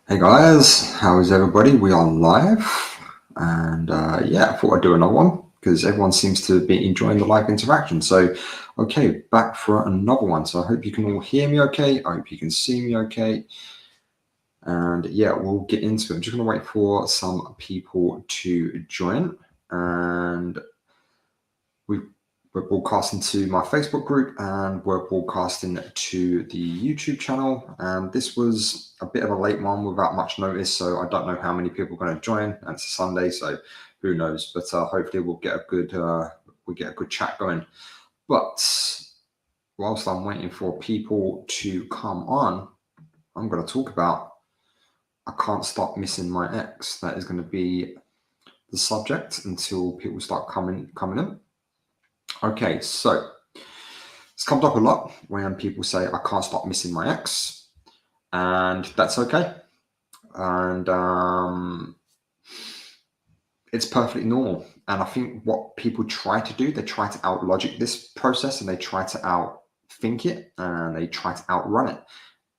Hey guys, how is everybody? We are live, and yeah, I thought I'd do another one because everyone seems to be enjoying the live interaction. So, okay, back for another one. So I hope you can all hear me okay. I hope you can see me okay, and yeah, we'll get into it. I'm just gonna wait for some people to join, and we we're broadcasting to my Facebook group and we're broadcasting to the YouTube channel. And this was a bit of a late one without much notice, so I don't know how many people are going to join. And it's a Sunday, so who knows? But hopefully we'll get a good chat going. But whilst I'm waiting for people to come on, I'm going to talk about I can't stop missing my ex. That is going to be the subject until people start coming in. Okay, so it's come up a lot when people say, I can't stop missing my ex, and that's okay. And it's perfectly normal. And I think what people try to do, they try to out logic this process and they try to outthink it and they try to outrun it.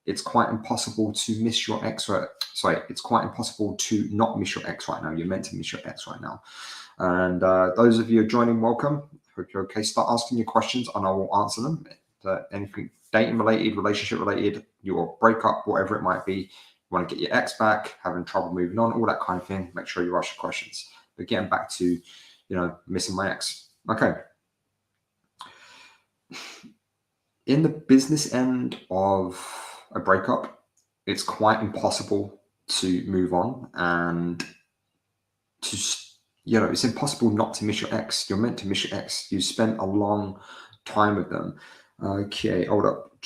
It's quite impossible to miss your ex. It's quite impossible to not miss your ex right now. You're meant to miss your ex right now. And those of you joining, welcome. Hope you're okay. Start asking your questions and I will answer them. Anything dating related, relationship related, your breakup, whatever it might be, you want to get your ex back, having trouble moving on, all that kind of thing, make sure you ask your questions. But getting back to, missing my ex. Okay. In the business end of a breakup, it's quite impossible to move on and to it's impossible not to miss your ex. You're meant to miss your ex. You spent a long time with them. Okay, hold up.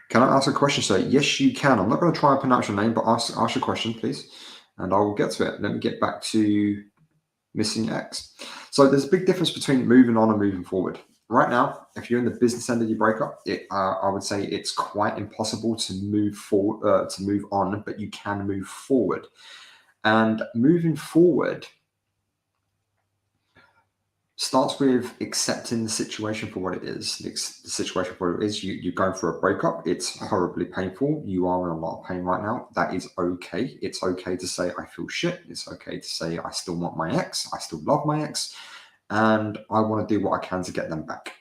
Can I ask a question, sir? Yes, you can. I'm not going to try and pronounce your name, but ask your question, please, and I will get to it. Let me get back to missing your ex. So there's a big difference between moving on and moving forward. Right now, if you're in the business end of your breakup, I would say it's quite impossible to move forward, to move on, but you can move forward. And moving forward starts with accepting the situation for what it is. The situation for what it is, you're going through a breakup. It's horribly painful. You are in a lot of pain right now. That is okay. It's okay to say, I feel shit. It's okay to say, I still want my ex. I still love my ex. And I want to do what I can to get them back.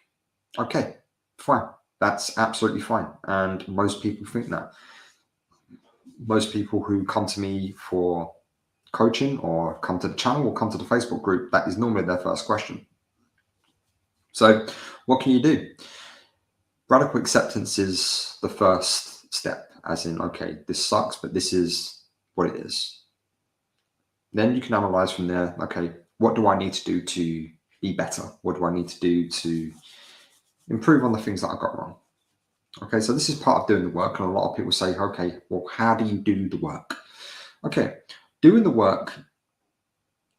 Okay, fine. That's absolutely fine. And most people think that. Most people who come to me for coaching or come to the channel or come to the Facebook group, that is normally their first question. So what can you do? Radical acceptance is the first step, as in, okay, this sucks, but this is what it is. Then you can analyze from there, okay, what do I need to do to be better? What do I need to do to improve on the things that I got wrong? Okay, so this is part of doing the work. And a lot of people say, okay, well, how do you do the work? Okay, doing the work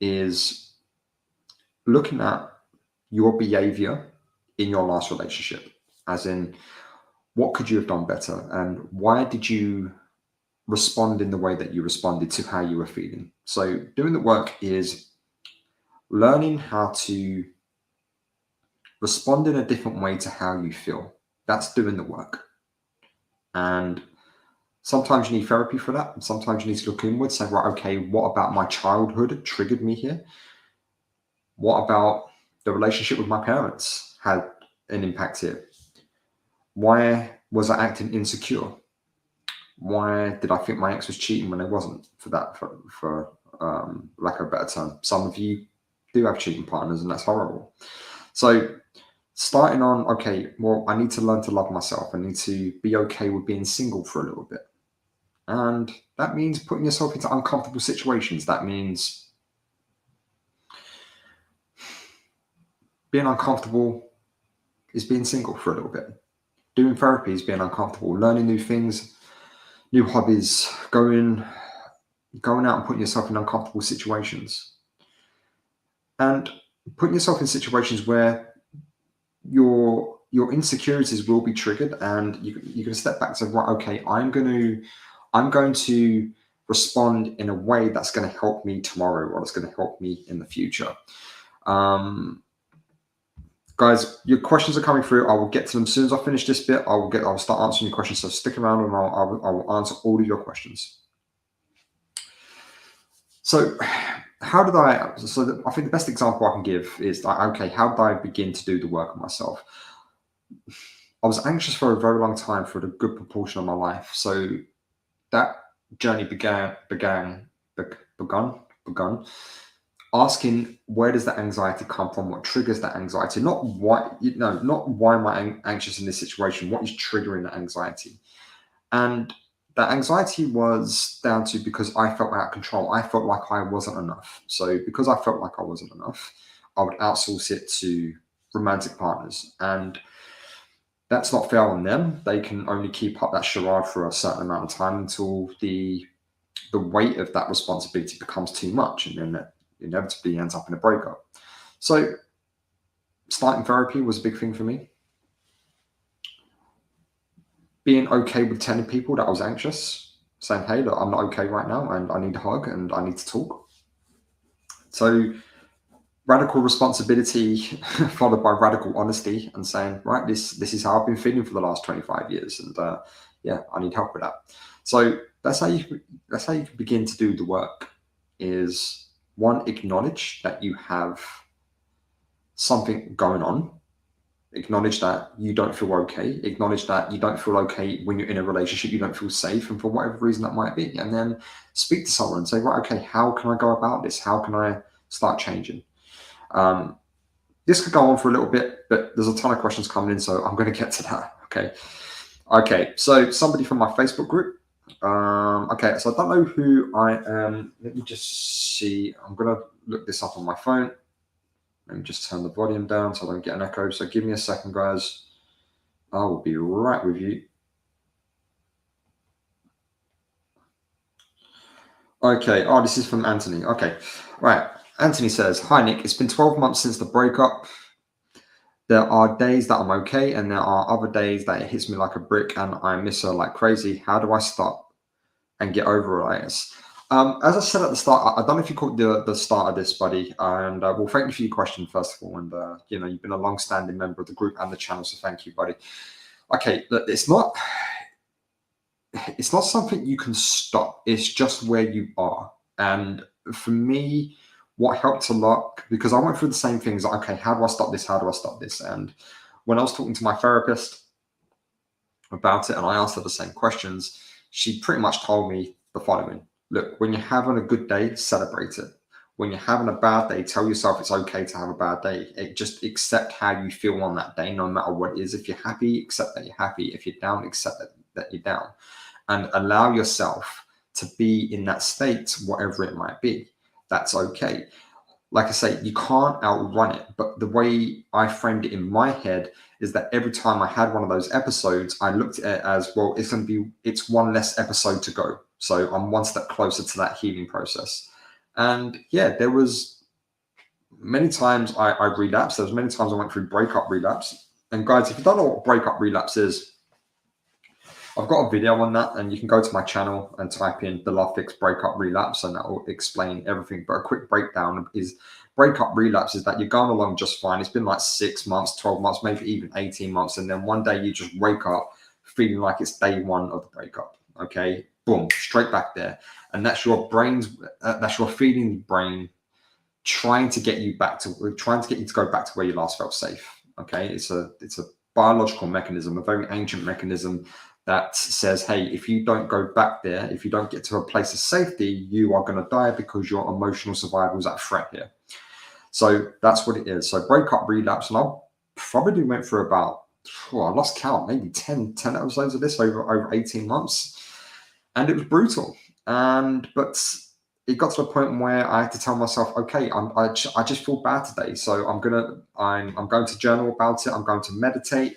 is looking at your behavior in your last relationship, as in, what could you have done better? And why did you respond in the way that you responded to how you were feeling? So doing the work is learning how to respond in a different way to how you feel. That's doing the work. And sometimes you need therapy for that. And sometimes you need to look inward, say, right, okay, what about my childhood triggered me here? What about the relationship with my parents had an impact here? Why was I acting insecure? Why did I think my ex was cheating when I wasn't? For lack of a better term, some of you do have cheating partners, and that's horrible. So starting on, okay, well, I need to learn to love myself. I need to be okay with being single for a little bit. And that means putting yourself into uncomfortable situations. That means being uncomfortable is being single for a little bit. Doing therapy is being uncomfortable. Learning new things, new hobbies, going out and putting yourself in uncomfortable situations. And putting yourself in situations where your insecurities will be triggered, and you can step back and say, right, okay, I'm going to respond in a way that's going to help me tomorrow, or it's going to help me in the future. Guys, your questions are coming through. I will get to them as soon as I finish this bit. I'll start answering your questions. So stick around, and I will answer all of your questions. So, how did I? So, I think the best example I can give is like, okay, how did I begin to do the work on myself? I was anxious for a very long time for a good proportion of my life. So that journey begun asking, where does that anxiety come from? What triggers that anxiety? Not why, not why am I anxious in this situation? What is triggering that anxiety? And that anxiety was down to because I felt out of control. I felt like I wasn't enough. So because I felt like I wasn't enough, I would outsource it to romantic partners. And that's not fair on them. They can only keep up that charade for a certain amount of time until the weight of that responsibility becomes too much, and then that inevitably ends up in a breakup. So starting therapy was a big thing for me. Being okay with telling people that I was anxious, saying, hey, look, I'm not okay right now and I need a hug and I need to talk. So radical responsibility followed by radical honesty and saying, right, this is how I've been feeling for the last 25 years. And yeah, I need help with that. So that's how you can begin to do the work. Is one, acknowledge that you have something going on. Acknowledge that you don't feel okay. Acknowledge that you don't feel okay when you're in a relationship. You don't feel safe, and for whatever reason that might be. And then speak to someone and say, right, okay, how can I go about this? How can I start changing? This could go on for a little bit, but there's a ton of questions coming in, so I'm going to get to that. Okay. So somebody from my Facebook group. Okay, so I don't know who I am. Let me just see. I'm going to look this up on my phone. Let me just turn the volume down so I don't get an echo. So give me a second, guys. I will be right with you. Okay. Oh, this is from Anthony. Okay. Right. Anthony says, hi, Nick. It's been 12 months since the breakup. There are days that I'm okay, and there are other days that it hits me like a brick and I miss her like crazy. How do I stop and get over it? As I said at the start, I don't know if you caught the start of this, buddy. And well, thank you for your question, first of all. And you've been a long-standing member of the group and the channel, so thank you, buddy. Okay, look, it's not something you can stop. It's just where you are. And for me, what helped a lot, because I went through the same things. Like, okay, how do I stop this? How do I stop this? And when I was talking to my therapist about it, and I asked her the same questions, she pretty much told me the following: look, when you're having a good day, celebrate it. When you're having a bad day, tell yourself it's okay to have a bad day. Just accept how you feel on that day, no matter what it is. If you're happy, accept that you're happy. If you're down, accept that you're down. And allow yourself to be in that state, whatever it might be. That's okay. Like I say, you can't outrun it. But the way I framed it in my head is that every time I had one of those episodes, I looked at it as, well, it's one less episode to go. So I'm one step closer to that healing process. And yeah, there was many times I relapsed. There was many times I went through breakup relapse. And guys, if you don't know what breakup relapse is, I've got a video on that, and you can go to my channel and type in the Love Fix breakup relapse, and that will explain everything. But a quick breakdown is breakup relapse is that you're going along just fine. It's been like 6 months, 12 months, maybe even 18 months. And then one day you just wake up feeling like it's day one of the breakup. Okay, boom, straight back there. And that's your that's your feeling brain trying to get you to go back to where you last felt safe. Okay, it's a biological mechanism, a very ancient mechanism that says, hey, if you don't go back there, if you don't get to a place of safety, you are going to die because your emotional survival is at threat here. So that's what it is. So breakup relapse, and I probably went through about, I lost count, maybe 10 episodes of this over 18 months. And it was brutal. But it got to the point where I had to tell myself, okay, I just feel bad today. So I'm going to journal about it. I'm going to meditate.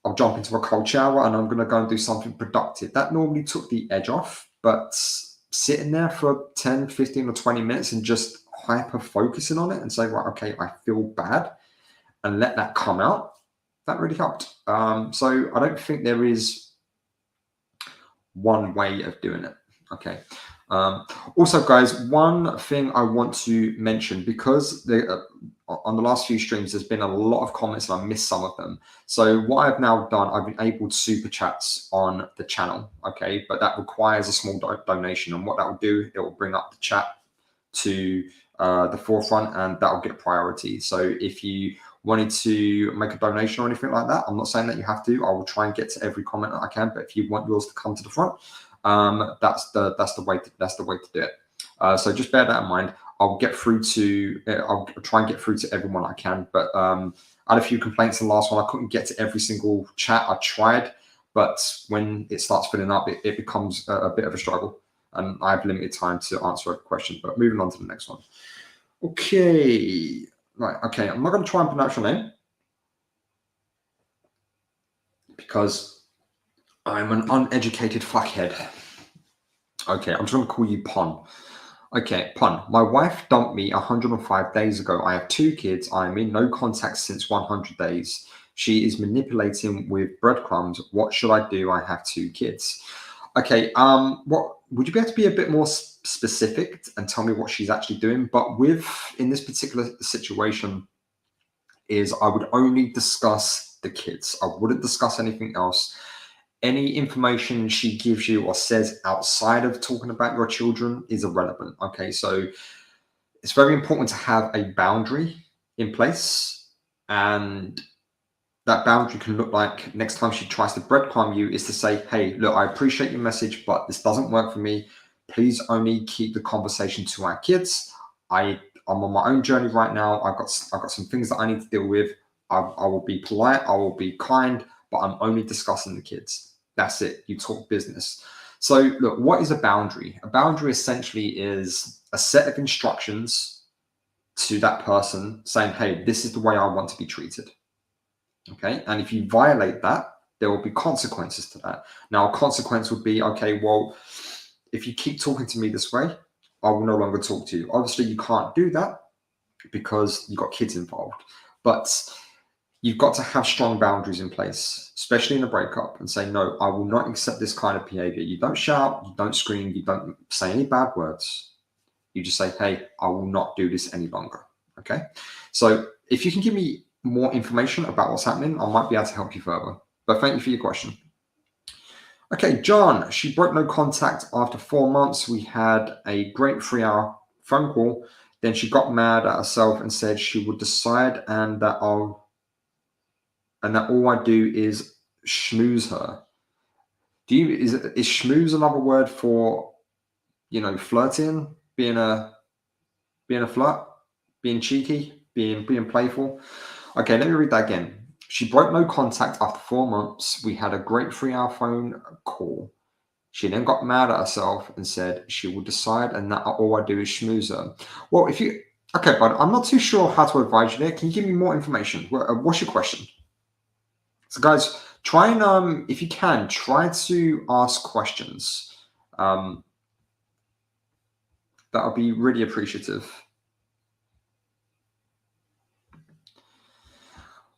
I'll jump into a cold shower and I'm going to go and do something productive. That normally took the edge off, but sitting there for 10, 15 or 20 minutes and just hyper focusing on it and say, right, okay, I feel bad, and let that come out, that really helped. So I don't think there is one way of doing it. Okay. Also, guys, one thing I want to mention, because on the last few streams, there's been a lot of comments and I missed some of them. So what I've now done, I've enabled super chats on the channel, okay? But that requires a small donation. And what that will do, it will bring up the chat to the forefront and that will get priority. So if you wanted to make a donation or anything like that, I'm not saying that you have to. I will try and get to every comment that I can, but if you want yours to come to the front, that's the way to do it. So just bear that in mind. I'll try and get through to everyone I can, but I had a few complaints in the last one. I couldn't get to every single chat. I tried, but when it starts filling up, it becomes a bit of a struggle, and I have limited time to answer every question. But moving on to the next one. Okay, right. Okay, I'm not going to try and pronounce your name because I'm an uneducated fuckhead. Okay, I'm just going to call you Pon. Okay, Pun. My wife dumped me 105 days ago. I have 2 kids. I am in no contact since 100 days. She is manipulating with breadcrumbs. What should I do? I have 2 kids. Okay, what would you be able to be a bit more specific and tell me what she's actually doing? But in this particular situation, is I would only discuss the kids. I wouldn't discuss anything else. Any information she gives you or says outside of talking about your children is irrelevant. Okay, so it's very important to have a boundary in place, and that boundary can look like next time she tries to breadcrumb you is to say, hey, look, I appreciate your message, but this doesn't work for me. Please only keep the conversation to our kids. I'm on my own journey right now. I've got some things that I need to deal with. I will be polite. I will be kind, but I'm only discussing the kids. That's it. You talk business. So look, what is a boundary? A boundary essentially is a set of instructions to that person saying, hey, this is the way I want to be treated. Okay. And if you violate that, there will be consequences to that. Now, a consequence would be, okay, well, if you keep talking to me this way, I will no longer talk to you. Obviously, you can't do that because you've got kids involved. But you've got to have strong boundaries in place, especially in a breakup, and say, no, I will not accept this kind of behavior. You don't shout, you don't scream, you don't say any bad words. You just say, hey, I will not do this any longer. Okay. So if you can give me more information about what's happening, I might be able to help you further. But thank you for your question. Okay, John, she broke no contact after 4 months. We had a great 3-hour phone call. Then she got mad at herself and said she would decide and that all I do is schmooze her. Is schmooze another word for, flirting, being a flirt, being cheeky, being playful? Okay, let me read that again. She broke no contact after 4 months. We had a great 3-hour phone call. She then got mad at herself and said she will decide and that all I do is schmooze her. Well, okay, bud, I'm not too sure how to advise you there. Can you give me more information? What's your question? So guys, try and, if you can, try to ask questions. That'll be really appreciative.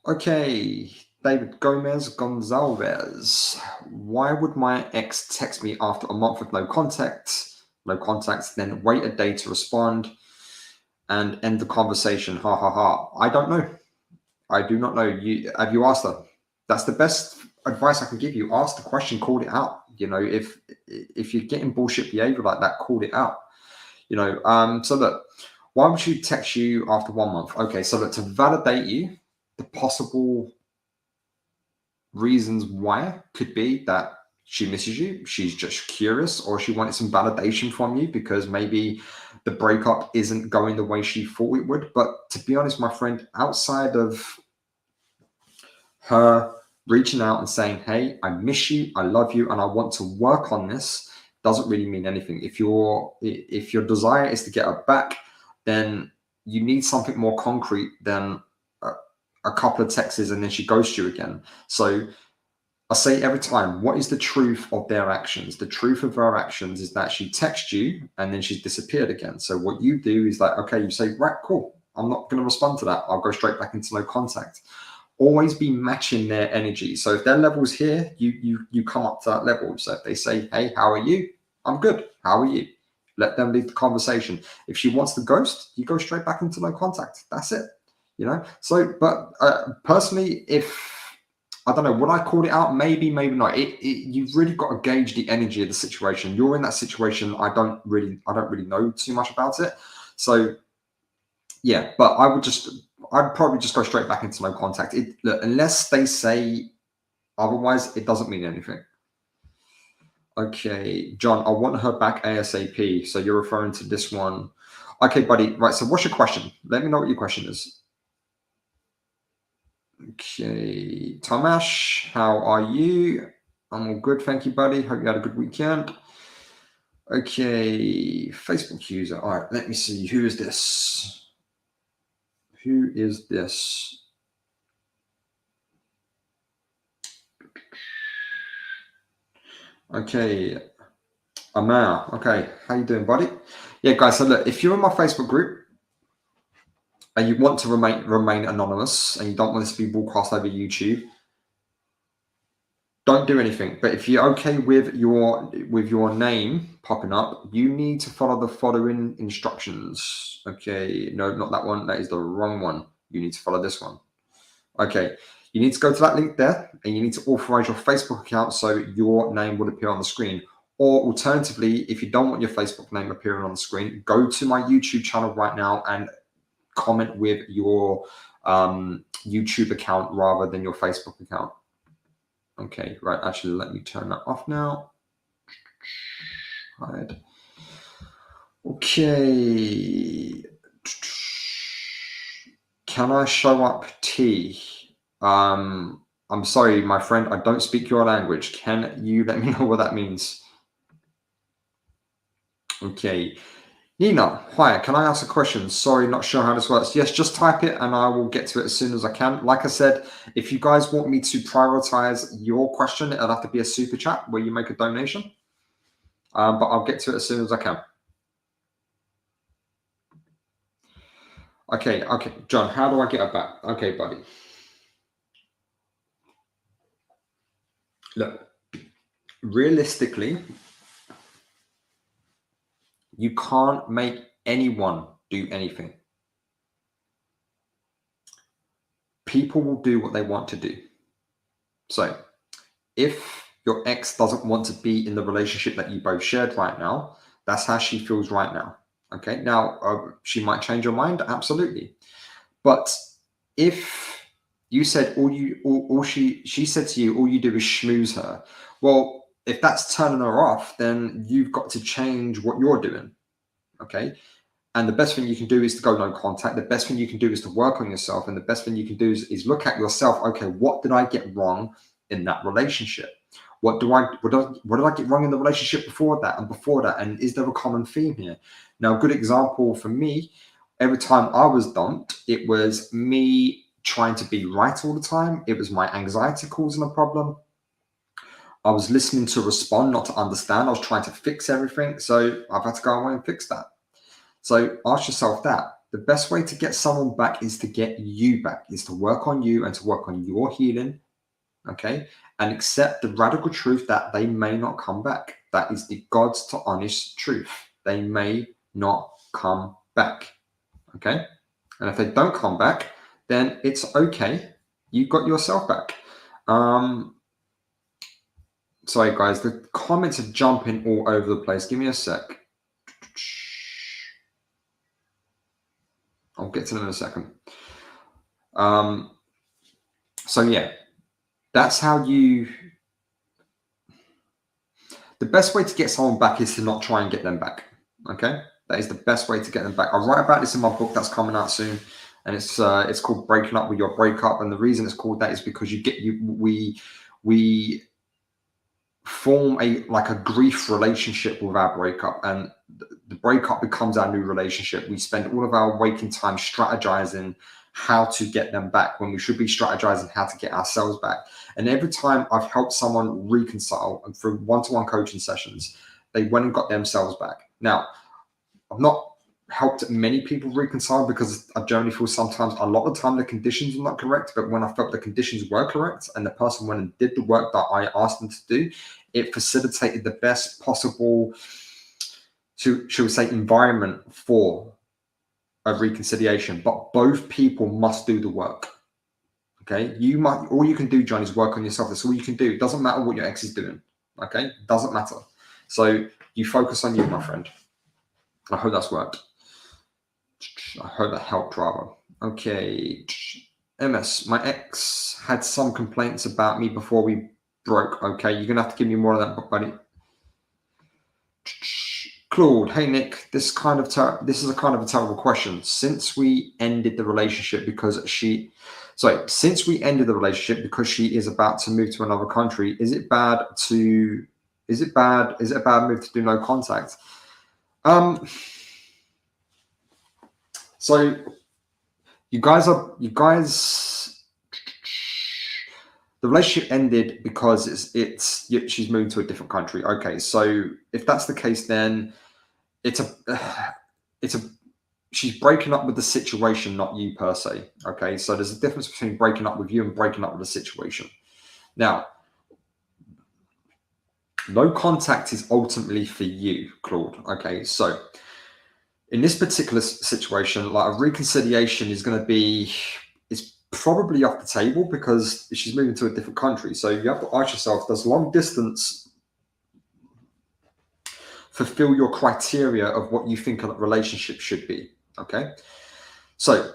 Okay, David Gonzalez. Why would my ex text me after a month with no contact, then wait a day to respond and end the conversation? Ha ha ha. I don't know. I do not know. Have you asked her? That's the best advice I can give you. Ask the question, call it out. If you're getting bullshit behavior like that, call it out. So look, why would she text you after 1 month? Okay, so look, to validate you, the possible reasons why could be that she misses you, she's just curious, or she wanted some validation from you because maybe the breakup isn't going the way she thought it would. But to be honest, my friend, outside of her reaching out and saying, hey, I miss you, I love you, and I want to work on this, doesn't really mean anything. If your desire is to get her back, then you need something more concrete than a couple of texts and then she ghosts you again. So I say every time, what is the truth of their actions? The truth of her actions is that she texts you and then she's disappeared again. So what you do is like, okay, you say, right, cool, I'm not going to respond to that. I'll go straight back into no contact. Always be matching their energy. So if their level's here, you come up to that level. So if they say, hey, how are you? I'm good. How are you? Let them lead the conversation. If she wants to ghost, you go straight back into no contact. That's it. you know. So, but personally, if I don't know, would I call it out? Maybe, maybe not. You've really got to gauge the energy of the situation. You're in that situation. I don't really know too much about it. So yeah, but I'd probably just go straight back into no contact. Look, unless they say otherwise, it doesn't mean anything. Okay, John, I want her back ASAP. So you're referring to this one. Okay, buddy. Right. So what's your question? Let me know what your question is. Okay, Tomash, how are you? I'm all good, thank you, buddy. Hope you had a good weekend. Okay, Facebook user. All right, let me see. Who is this? Who is this? Okay, Amar. Okay, how you doing, buddy? Yeah, guys. So look, if you're in my Facebook group and you want to remain anonymous and you don't want this to be broadcast over YouTube, don't do anything. But if you're okay with your name popping up, you need to follow the following instructions. Okay, no, not that one. That is the wrong one. You need to follow this one. Okay, you need to go to that link there and you need to authorize your Facebook account so your name will appear on the screen. Or alternatively, if you don't want your Facebook name appearing on the screen, go to my YouTube channel right now and comment with your YouTube account rather than your Facebook account. Okay, right. Actually, let me turn that off now. Hide. Okay. Can I show up T? I'm sorry, my friend. I don't speak your language. Can you let me know what that means? Okay. Nina, hi. Can I ask a question? Sorry, not sure how this works. Yes, just type it and I will get to it as soon as I can. Like I said, if you guys want me to prioritize your question, it'll have to be a super chat where you make a donation. But I'll get to it as soon as I can. Okay, John, how do I get it back? Okay, buddy. Look, realistically, you can't make anyone do anything. People will do what they want to do. So if your ex doesn't want to be in the relationship that you both shared right now, that's how she feels right now. Okay, now she might change her mind, absolutely. But if you said all she said to you, all you do is schmooze her. Well, if that's turning her off, then you've got to change what you're doing. Okay. And the best thing you can do is to go no contact. The best thing you can do is to work on yourself. And the best thing you can do is look at yourself. Okay, what did I get wrong in that relationship? What did I get wrong in the relationship before that and before that? And is there a common theme here? Now, a good example for me, every time I was dumped, it was me trying to be right all the time. It was my anxiety causing a problem. I was listening to respond, not to understand. I was trying to fix everything. So I've had to go away and fix that. So ask yourself that. The best way to get someone back is to get you back, is to work on you and to work on your healing, okay? And accept the radical truth that they may not come back. That is the God's to honest truth. They may not come back, okay? And if they don't come back, then it's okay. You got yourself back. Sorry, guys, the comments are jumping all over the place. Give me a sec. I'll get to them in a second. So yeah, that's how the best way to get someone back is to not try and get them back. Okay, that is the best way to get them back. I write about this in my book that's coming out soon, and it's called Breaking Up with Your Breakup. And the reason it's called that is because we form a grief relationship with our breakup, and the breakup becomes our new relationship. We spend all of our waking time strategizing how to get them back when we should be strategizing how to get ourselves back. And every time I've helped someone reconcile and through one-to-one coaching sessions, they went and got themselves back. Now, I've not helped many people reconcile because I generally feel sometimes a lot of the time the conditions are not correct, but when I felt the conditions were correct and the person went and did the work that I asked them to do, it facilitated the best possible, should we say, environment for a reconciliation, but both people must do the work. Okay, all you can do, John, is work on yourself. That's all you can do. It doesn't matter what your ex is doing. Okay, doesn't matter. So you focus on you, my friend. I hope that's worked. I hope that helped, rather. Okay, MS, my ex had some complaints about me before we broke. Okay, you're gonna have to give me more of that, buddy. Claude, hey Nick, this is a kind of a terrible question. Since we ended the relationship because she is about to move to another country, is it a bad move to do no contact? So you guys, the relationship ended because she's moving to a different country. Okay, so if that's the case, then she's breaking up with the situation, not you per se. Okay, so there's a difference between breaking up with you and breaking up with the situation. Now, no contact is ultimately for you, Claude. Okay, so in this particular situation, like a reconciliation is going to be, it's probably off the table because she's moving to a different country. So you have to ask yourself, does long distance fulfill your criteria of what you think a relationship should be? Okay, so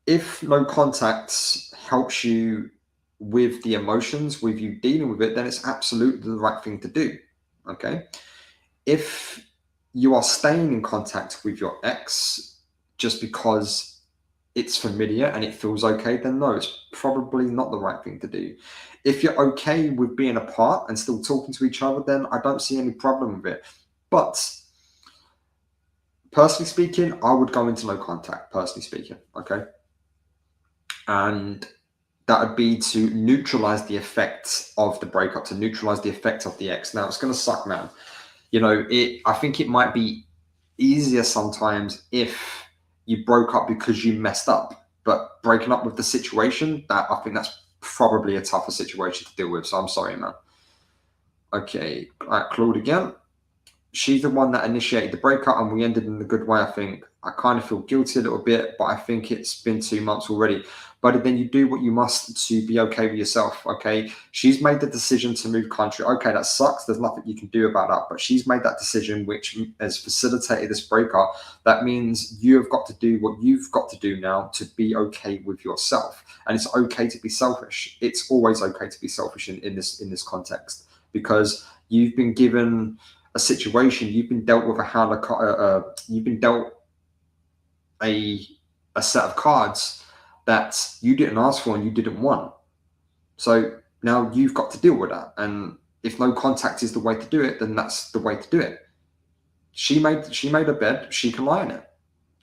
if no contact helps you with the emotions, with you dealing with it, then it's absolutely the right thing to do. Okay, if you are staying in contact with your ex just because it's familiar and it feels okay, then no, it's probably not the right thing to do. If you're okay with being apart and still talking to each other, then I don't see any problem with it. But personally speaking, I would go into no contact, personally speaking, okay? And that would be to neutralize the effects of the breakup, to neutralize the effect of the ex. Now, it's going to suck, man. You know, I think it might be easier sometimes if you broke up because you messed up, but breaking up with the situation, I think that's probably a tougher situation to deal with. So I'm sorry, man. Okay, Claude again. She's the one that initiated the breakup and we ended in a good way. I think I kind of feel guilty a little bit, but I think it's been 2 months already. But then you do what you must to be okay with yourself. Okay, she's made the decision to move country. Okay, that sucks. There's nothing you can do about that, but she's made that decision, which has facilitated this breakup. That means you have got to do what you've got to do now to be okay with yourself. And it's okay to be selfish. It's always okay to be selfish in this context, because you've been given a situation, you've been dealt with you've been dealt a set of cards that you didn't ask for and you didn't want. So now you've got to deal with that. And if no contact is the way to do it, then that's the way to do it. She made a bed, she can lie in it.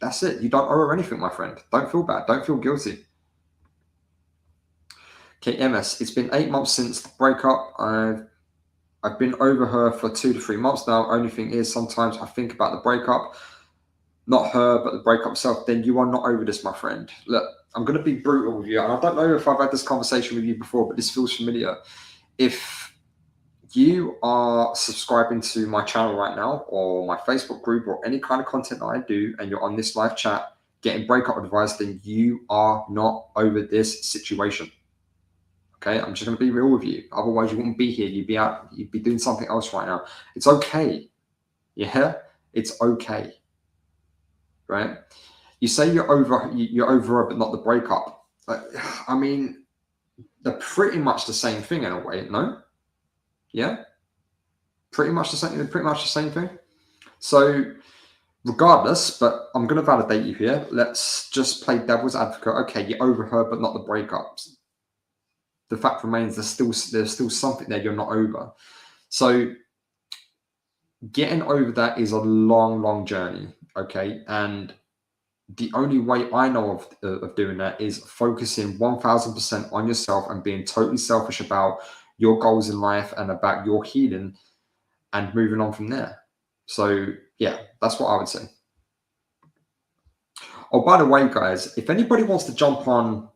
That's it. You don't owe her anything, my friend. Don't feel bad. Don't feel guilty. Okay, MS, it's been 8 months since the breakup. I've been over her for 2 to 3 months now. Only thing is, sometimes I think about the breakup, not her, but the breakup itself. Then you are not over this, my friend. Look, I'm going to be brutal with you. And I don't know if I've had this conversation with you before, but this feels familiar. If you are subscribing to my channel right now, or my Facebook group, or any kind of content that I do, and you're on this live chat getting breakup advice, then you are not over this situation. Okay, I'm just going to be real with you. Otherwise, you wouldn't be here. You'd be doing something else right now. It's okay. Yeah, it's okay. Right? You say you're over her, but not the breakup. I mean, they're pretty much the same thing in a way, no? Yeah, pretty much the same thing. So, regardless, but I'm going to validate you here. Let's just play devil's advocate. Okay, you're over her, but not the breakups. The fact remains there's still something there you're not over. So getting over that is a long journey. Okay, and the only way I know of doing that is focusing 1000% on yourself and being totally selfish about your goals in life and about your healing and moving on from there. So yeah, that's what I would say. Oh, by the way, guys, if anybody wants to jump on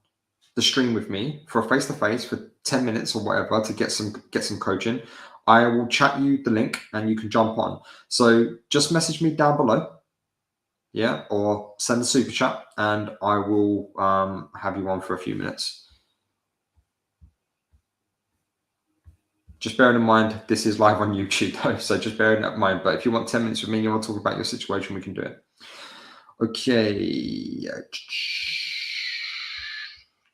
the stream with me for a face-to-face for 10 minutes or whatever to get some coaching, I will chat you the link and you can jump on. So just message me down below Yeah, or send a super chat and I will have you on for a few minutes. Just bearing in mind, this is live on YouTube though, so just bearing that in mind. But if you want 10 minutes with me, you want to talk about your situation, we can do it. Okay.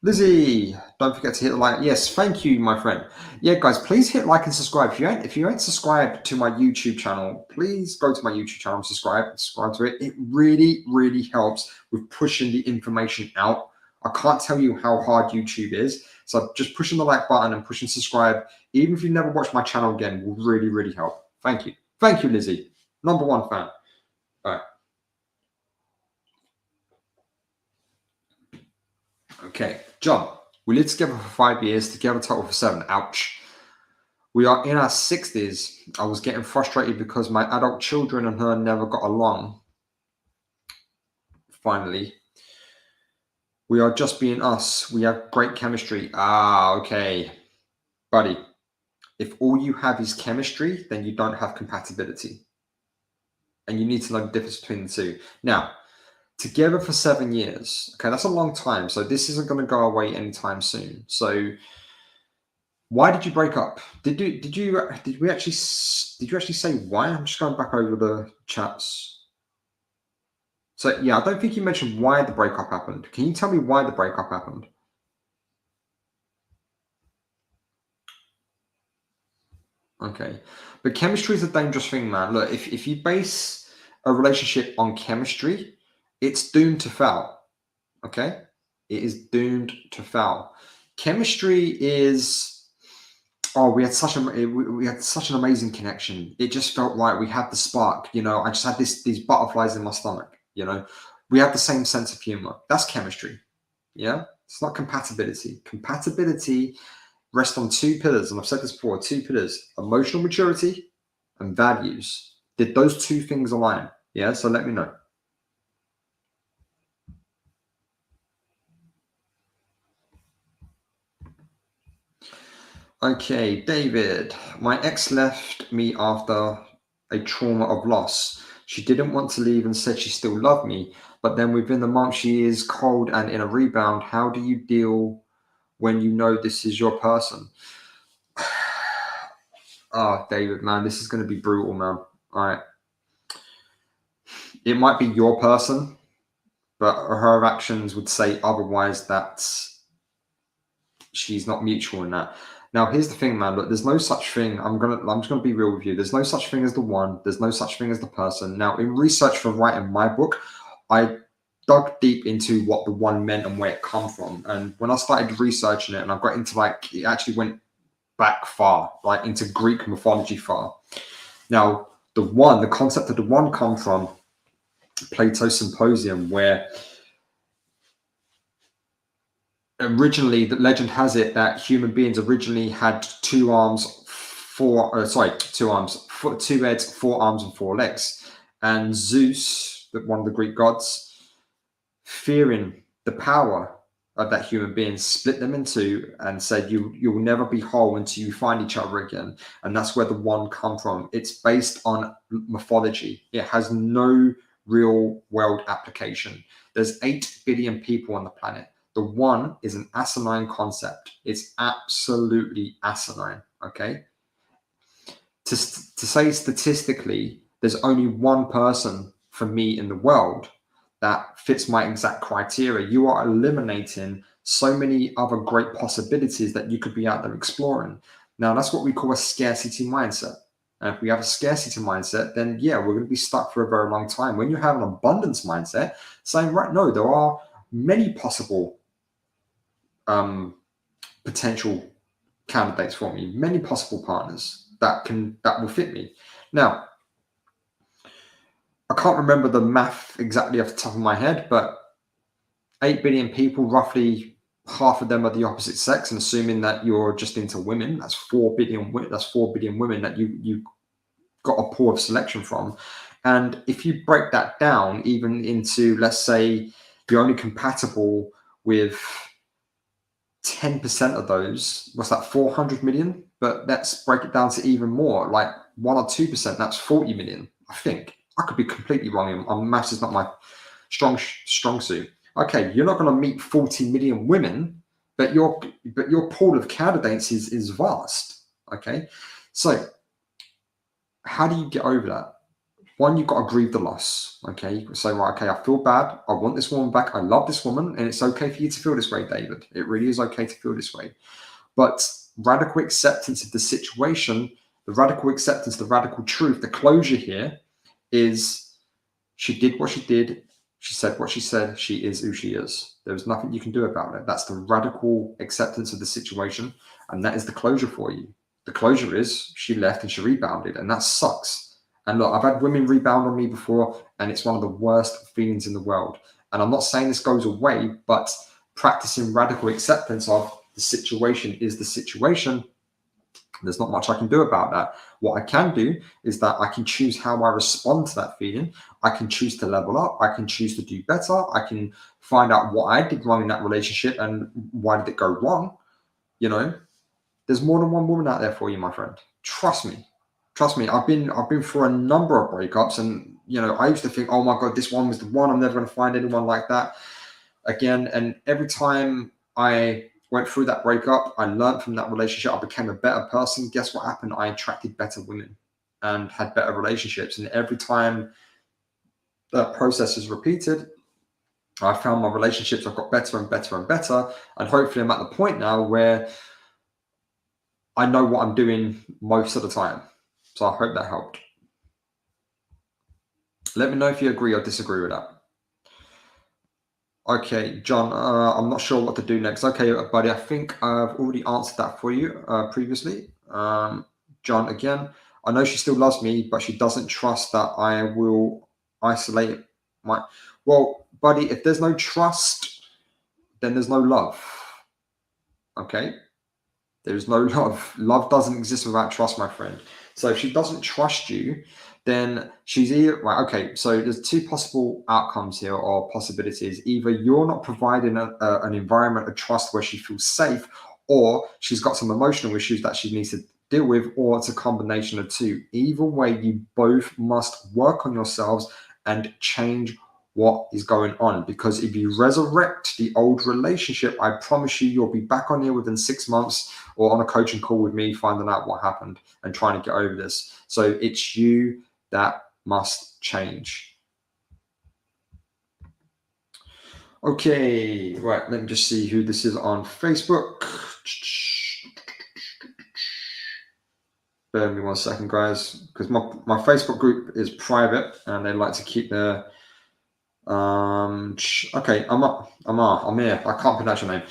Lizzie, don't forget to hit the like. Yes, thank you, my friend. Yeah, guys, please hit like and subscribe. If you ain't subscribed to my YouTube channel, please go to my YouTube channel and subscribe to it. It really, really helps with pushing the information out. I can't tell you how hard YouTube is. So just pushing the like button and pushing subscribe, even if you've never watched my channel again, will really, really help. Thank you. Thank you, Lizzie. Number one fan. All right. Okay, John, we lived together for 5 years, together total for 7. Ouch. We are in our 60s. I was getting frustrated because my adult children and her never got along. Finally, we are just being us. We have great chemistry. Okay. Buddy, if all you have is chemistry, then you don't have compatibility. And you need to know the difference between the two. Now, together for 7 years. Okay, that's a long time. So this isn't going to go away anytime soon. So why did you break up? Did we actually say why? I'm just going back over the chats. So yeah, I don't think you mentioned why the breakup happened. Can you tell me why the breakup happened? Okay, but chemistry is a dangerous thing, man. Look, if you base a relationship on chemistry, it's doomed to fail. Okay, it is doomed to fail. Chemistry is. Oh, we had such an amazing connection. It just felt like we had the spark. I just had these butterflies in my stomach. We had the same sense of humor. That's chemistry. Yeah, it's not compatibility. Compatibility rests on two pillars, and I've said this before: two pillars: emotional maturity and values. Did those two things align? Yeah. So let me know. Okay, David. My ex left me after a trauma of loss. She didn't want to leave and said she still loved me, but then within the month she is cold and in a rebound. How do you deal when you know this is your person? David, man, this is going to be brutal, man. All right. It might be your person, but her actions would say otherwise, that she's not mutual in that. Now, here's the thing, man. Look, there's no such thing. I'm just gonna be real with you. There's no such thing as the one. There's no such thing as the person. Now, in research for writing my book, I dug deep into what the one meant and where it come from. And when I started researching it, and I got into it actually went back far, like into Greek mythology far. Now, the concept of the one, come from Plato's Symposium, where originally the legend has it that human beings originally had two heads, 4 arms, and 4 legs. And Zeus, one of the Greek gods, fearing the power of that human being, split them in two and said, you will never be whole until you find each other again. And that's where the one come from. It's based on mythology. It has no real world application. There's 8 billion people on the planet. The one is an asinine concept. It's absolutely asinine. Okay. To say statistically, there's only one person for me in the world that fits my exact criteria. You are eliminating so many other great possibilities that you could be out there exploring. Now, that's what we call a scarcity mindset. And if we have a scarcity mindset, then yeah, we're going to be stuck for a very long time. When you have an abundance mindset, saying, right, no, there are many possible potential candidates for me, many possible partners that will fit me. Now, I can't remember the math exactly off the top of my head, but 8 billion people, roughly half of them are the opposite sex, and assuming that you're just into women, that's 4 billion. That's 4 billion women that you got a pool of selection from. And if you break that down, even into, let's say, you're only compatible with 10% of those, what's that, 400 million? But let's break it down to even more, like 1 or 2%, that's 40 million, I think. I could be completely wrong. Maths is not my strong suit. Okay, you're not going to meet 40 million women, but your pool of candidates is vast. Okay, so how do you get over that? One, you've got to grieve the loss. Okay, you can say, right, okay, I feel bad. I want this woman back. I love this woman, and it's okay for you to feel this way, David. It really is okay to feel this way. But radical acceptance of the situation, the radical acceptance, the radical truth, the closure here is she did what she did. She said what she said. She is who she is. There's nothing you can do about it. That's the radical acceptance of the situation. And that is the closure for you. The closure is she left and she rebounded. And that sucks. And look, I've had women rebound on me before, and it's one of the worst feelings in the world. And I'm not saying this goes away, but practicing radical acceptance of the situation is the situation. There's not much I can do about that. What I can do is that I can choose how I respond to that feeling. I can choose to level up. I can choose to do better. I can find out what I did wrong in that relationship and why did it go wrong. You know, there's more than one woman out there for you, my friend. Trust me. Trust me. I've been through a number of breakups, and I used to think, oh my God, this one was the one. I'm never going to find anyone like that again. And every time I went through that breakup, I learned from that relationship. I became a better person. Guess what happened? I attracted better women and had better relationships. And every time that process is repeated, I found my relationships have got better and better and better. And hopefully I'm at the point now where I know what I'm doing most of the time. So I hope that helped. Let me know if you agree or disagree with that. Okay, John, I'm not sure what to do next. Okay, buddy, I think I've already answered that for you previously. John, again, I know she still loves me, but she doesn't trust that I will isolate my... Well, buddy, if there's no trust, then there's no love. Okay? There's no love. Love doesn't exist without trust, my friend. So if she doesn't trust you, then she's either... Right, okay, so there's two possible outcomes here or possibilities. Either you're not providing an environment of trust where she feels safe, or she's got some emotional issues that she needs to deal with, or it's a combination of two. Either way, you both must work on yourselves and change what is going on, because if you resurrect the old relationship, I promise you'll be back on here within 6 months or on a coaching call with me, finding out what happened and trying to get over this. So it's you that must change. Okay, right, let me just see who this is on Facebook. Bear with me 1 second, guys, because my Facebook group is private and they like to keep their... okay, Amir, I can't pronounce your name.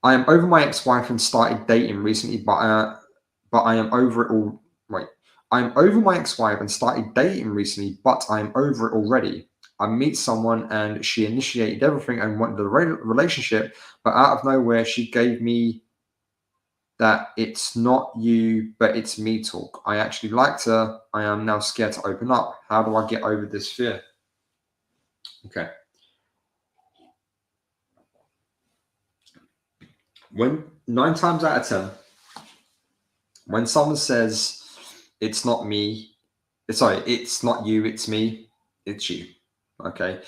I am over my ex-wife and started dating recently, but I am over it all. Wait, I am over my ex-wife and started dating recently, but I am over it already. I meet someone and she initiated everything and wanted a relationship, but out of nowhere she gave me that it's not you, but it's me talk. I actually liked her. I am now scared to open up. How do I get over this fear? Okay. When 9 times out of 10, when someone says it's not me, it's not you, it's me, it's you. Okay.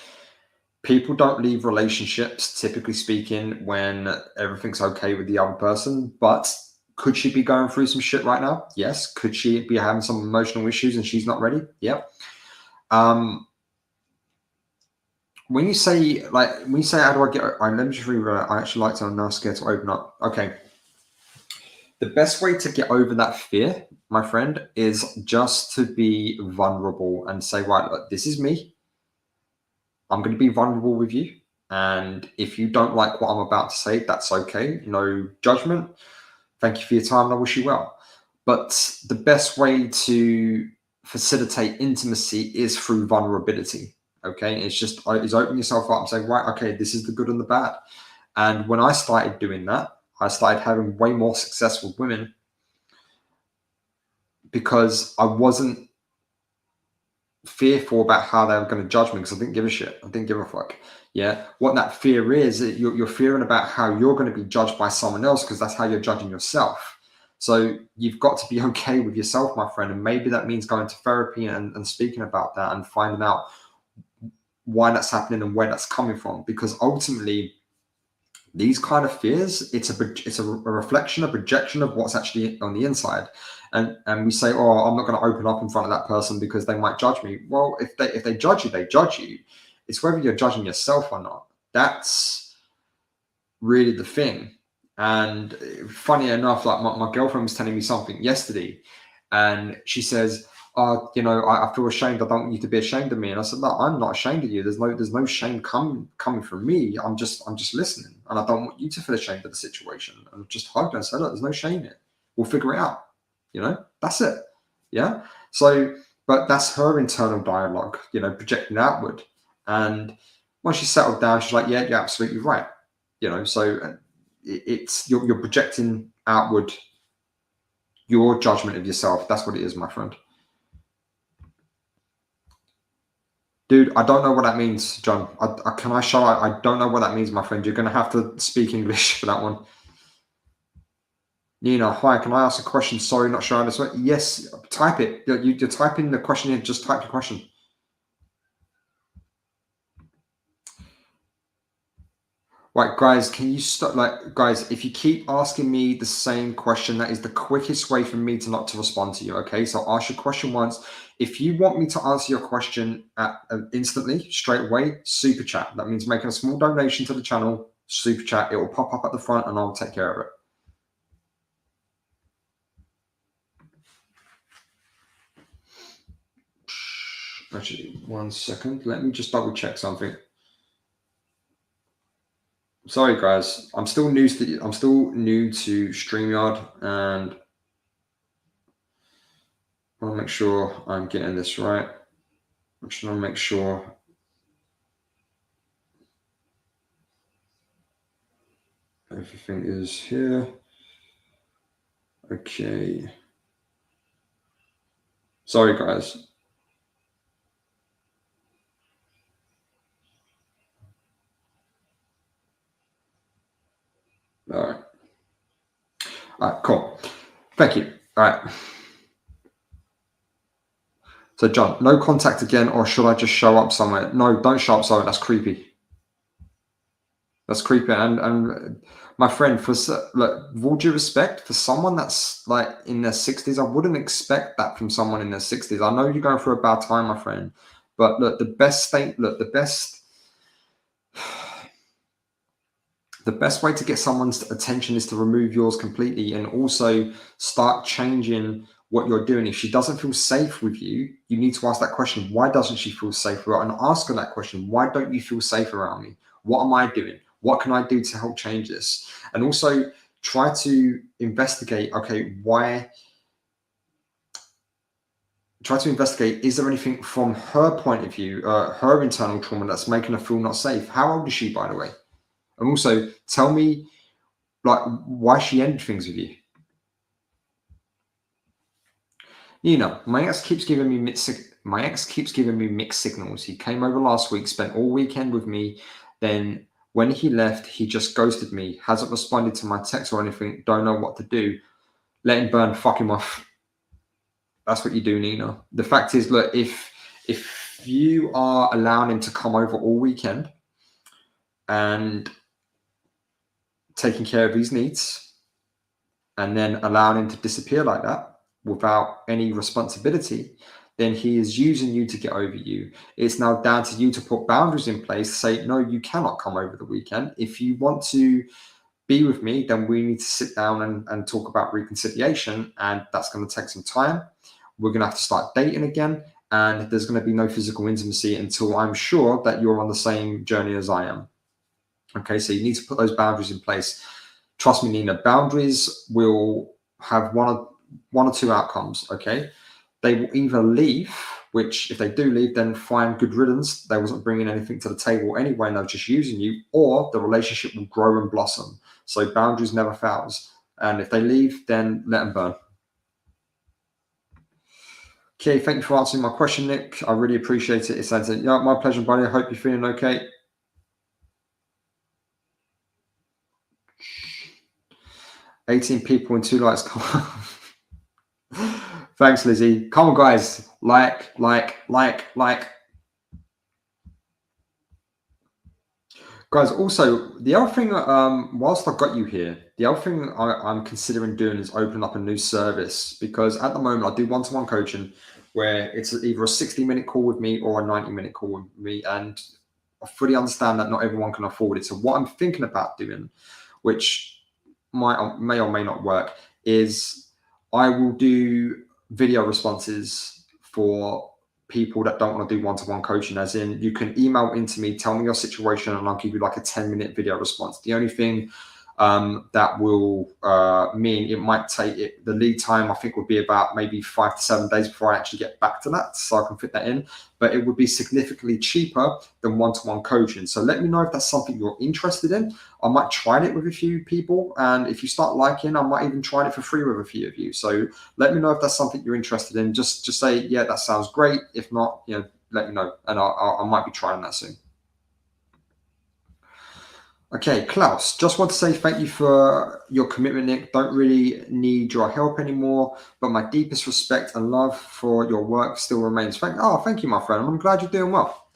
People don't leave relationships, typically speaking, when everything's okay with the other person. But could she be going through some shit right now? Yes. Could she be having some emotional issues and she's not ready? Yep. When you say, how do I get... let me just read that. I actually like to... I'm now scared to open up. Okay. The best way to get over that fear, my friend, is just to be vulnerable and say, right, look, this is me. I'm going to be vulnerable with you. And if you don't like what I'm about to say, that's okay. No judgment. Thank you for your time and I wish you well. But the best way to facilitate intimacy is through vulnerability. Okay. It's opening yourself up and saying, right, okay, this is the good and the bad. And when I started doing that, I started having way more success with women because I wasn't fearful about how they were going to judge me, because I didn't give a shit. I didn't give a fuck. Yeah. What that fear is, you're fearing about how you're going to be judged by someone else, because that's how you're judging yourself. So you've got to be okay with yourself, my friend. And maybe that means going to therapy and speaking about that and finding out why that's happening and where that's coming from. Because ultimately, these kind of fears, it's a reflection, a projection of what's actually on the inside. And we say, oh, I'm not going to open up in front of that person because they might judge me. Well, if they judge you, they judge you. It's whether you're judging yourself or not. That's really the thing. And funny enough, like my girlfriend was telling me something yesterday, and she says, you know, I feel ashamed. I don't want you to be ashamed of me. And I said, no, I'm not ashamed of you. There's no shame coming from me. I'm just listening, and I don't want you to feel ashamed of the situation. And just hugged her and said, look, there's no shame here. We'll figure it out. You know, that's it. Yeah. So, but that's her internal dialogue, you know, projecting outward. And when she settled down, she's like, yeah, you're absolutely right. You know, so it's you're projecting outward your judgment of yourself. That's what it is, my friend. Dude, I don't know what that means, John. Can I show? I don't know what that means, my friend. You're going to have to speak English for that one. Nina, hi. Can I ask a question? Sorry, not sure. This way. Yes, type it. You're typing the question in. Just type your question. Right, guys, can you stop? Like, guys, if you keep asking me the same question, that is the quickest way for me to not to respond to you. Okay, so ask your question once. If you want me to answer your question instantly, straight away, super chat. That means making a small donation to the channel. Super chat. It will pop up at the front, and I'll take care of it. Actually, 1 second. Let me just double check something. Sorry, guys. I'm still new to StreamYard, and I want to make sure I'm getting this right. I'm just want to make sure everything is here. Okay. Sorry, guys. All right. All right, cool. Thank you. All right. So, John, no contact again, or should I just show up somewhere? No, don't show up somewhere. That's creepy. That's creepy. And my friend, look, with all due respect, for someone that's like in their 60s, I wouldn't expect that from someone in their 60s. I know you're going through a bad time, my friend, but look, the best way to get someone's attention is to remove yours completely, and also start changing what you're doing. If she doesn't feel safe with you, you need to ask that question. Why doesn't she feel safe? And ask her that question. Why don't you feel safe around me? What am I doing? What can I do to help change this? And also try to investigate, okay, is there anything from her point of view, her internal trauma that's making her feel not safe? How old is she, by the way? And also tell me, like, why she ended things with you. You know, my ex keeps giving me mixed signals. He came over last week, spent all weekend with me. Then when he left, he just ghosted me. Hasn't responded to my text or anything. Don't know what to do. Let him burn. Fuck him off. That's what you do, Nina. The fact is, look, if you are allowing him to come over all weekend and taking care of his needs, and then allowing him to disappear like that without any responsibility, then he is using you to get over you. It's now down to you to put boundaries in place, say, no, you cannot come over the weekend. If you want to be with me, then we need to sit down and talk about reconciliation. And that's going to take some time. We're going to have to start dating again. And there's going to be no physical intimacy until I'm sure that you're on the same journey as I am. Okay, so you need to put those boundaries in place. Trust me, Nina, boundaries will have one or two outcomes, okay? They will either leave, which if they do leave, then fine, good riddance. They wasn't bringing anything to the table anyway, and they're just using you, or the relationship will grow and blossom. So boundaries never fails. And if they leave, then let them burn. Okay, thank you for answering my question, Nick. I really appreciate it. It's yeah, my pleasure, buddy. I hope you're feeling okay. 18 people and 2 likes. Thanks, Lizzie. Come on, guys. Like. Guys, also, the other thing, whilst I've got you here, the other thing I'm considering doing is opening up a new service, because at the moment I do one-to-one coaching where it's either a 60-minute call with me or a 90-minute call with me. And I fully understand that not everyone can afford it. So what I'm thinking about doing, which may or may not work, is I will do video responses for people that don't want to do one-to-one coaching, as in you can email into me, tell me your situation, and I'll give you like a 10-minute video response. The only thing that will mean it might take it, the lead time I think would be about maybe 5 to 7 days before I actually get back to that, so I can fit that in, but it would be significantly cheaper than one-to-one coaching. So let me know if that's something you're interested in. I might try it with a few people, and if you start liking, I might even try it for free with a few of you. So let me know if that's something you're interested in. Just say, yeah, that sounds great. If not, let me know, and I might be trying that soon. Okay, Klaus, just want to say thank you for your commitment, Nick. Don't really need your help anymore, but my deepest respect and love for your work still remains. Thank you, my friend. I'm glad you're doing well.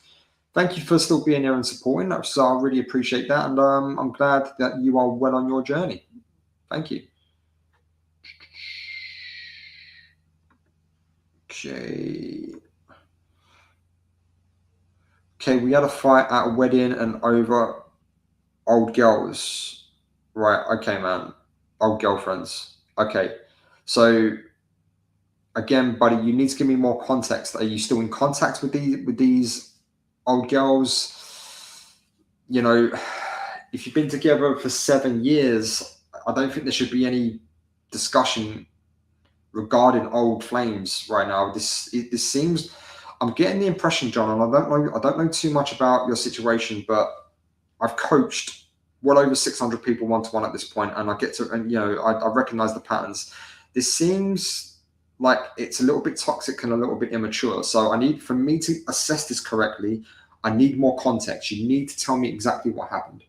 Thank you for still being here and supporting that. So I really appreciate that. And I'm glad that you are well on your journey. Thank you. Okay. Okay, we had a fight at a wedding and over old girls. Right, okay, man. Old girlfriends. Okay. So again, buddy, you need to give me more context. Are you still in contact with these old girls? If you've been together for 7 years, I don't think there should be any discussion regarding old flames right now. This seems, I'm getting the impression, John, and I don't know too much about your situation, but I've coached well over 600 people one-to-one at this point, and I recognize the patterns. This seems like it's a little bit toxic and a little bit immature. So for me to assess this correctly, I need more context. You need to tell me exactly what happened.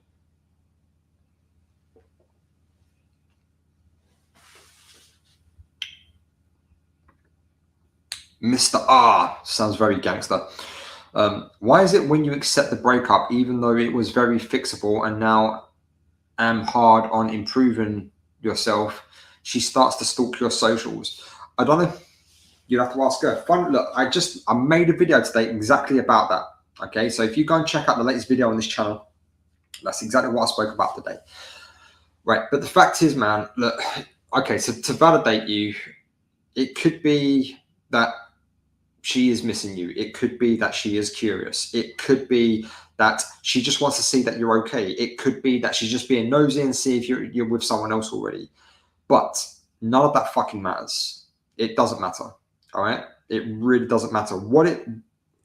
Mr. R sounds very gangster. Why is it when you accept the breakup, even though it was very fixable and now am hard on improving yourself, she starts to stalk your socials? I don't know. You'd have to ask her. Look, I made a video today exactly about that. Okay, so if you go and check out the latest video on this channel, that's exactly what I spoke about today. Right, but the fact is, man, look, okay, so to validate you, it could be that she is missing you. It could be that she is curious. It could be that she just wants to see that you're okay. It could be that she's just being nosy and see if you're with someone else already. But none of that fucking matters. It doesn't matter. All right? It really doesn't matter.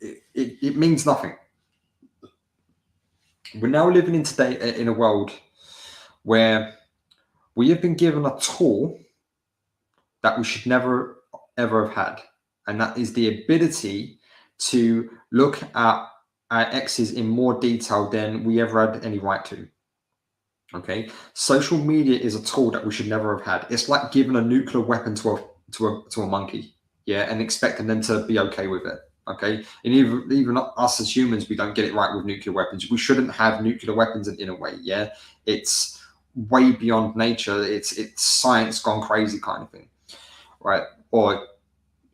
It means nothing. We're now living in a world where we have been given a tool that we should never, ever have had. And that is the ability to look at our exes in more detail than we ever had any right to. Okay, social media is a tool that we should never have had. It's like giving a nuclear weapon to a monkey, yeah, and expecting them to be okay with it. Okay, and even us as humans, we don't get it right with nuclear weapons. We shouldn't have nuclear weapons in a way. Yeah, it's way beyond nature. It's science gone crazy kind of thing, right? Or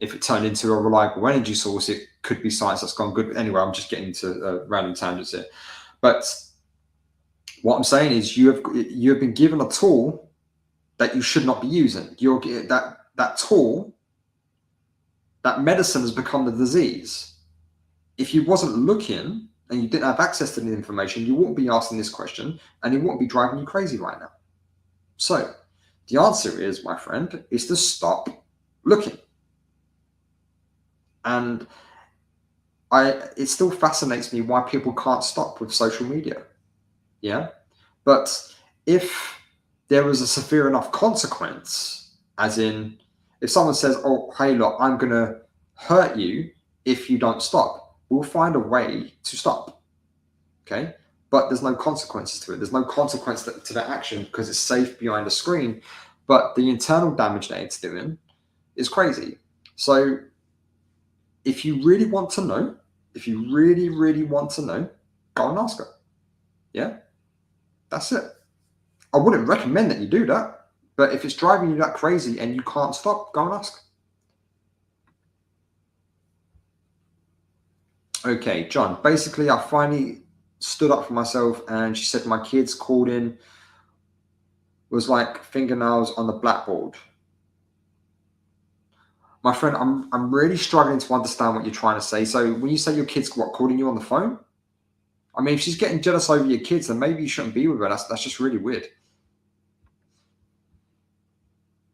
if it turned into a reliable energy source, it could be science that's gone good. Anyway, I'm just getting into random tangents here. But what I'm saying is you have been given a tool that you should not be using. That tool, that medicine has become the disease. If you wasn't looking and you didn't have access to the information, you wouldn't be asking this question, and it wouldn't be driving you crazy right now. So the answer is, my friend, is to stop looking. And it still fascinates me why people can't stop with social media. Yeah. But if there was a severe enough consequence, as in if someone says, oh, hey, look, I'm going to hurt you if you don't stop, we'll find a way to stop. Okay. But there's no consequences to it. There's no consequence to that action because it's safe behind a screen. But the internal damage that it's doing is crazy. So if you really want to know, if you really, really want to know, go and ask her. Yeah, that's it. I wouldn't recommend that you do that, but if it's driving you that crazy and you can't stop, go and ask. Okay, John, basically, I finally stood up for myself, and she said my kids called in was like fingernails on the blackboard. My friend, I'm really struggling to understand what you're trying to say. So when you say your kids calling you on the phone, I mean, if she's getting jealous over your kids, then maybe you shouldn't be with her. That's just really weird.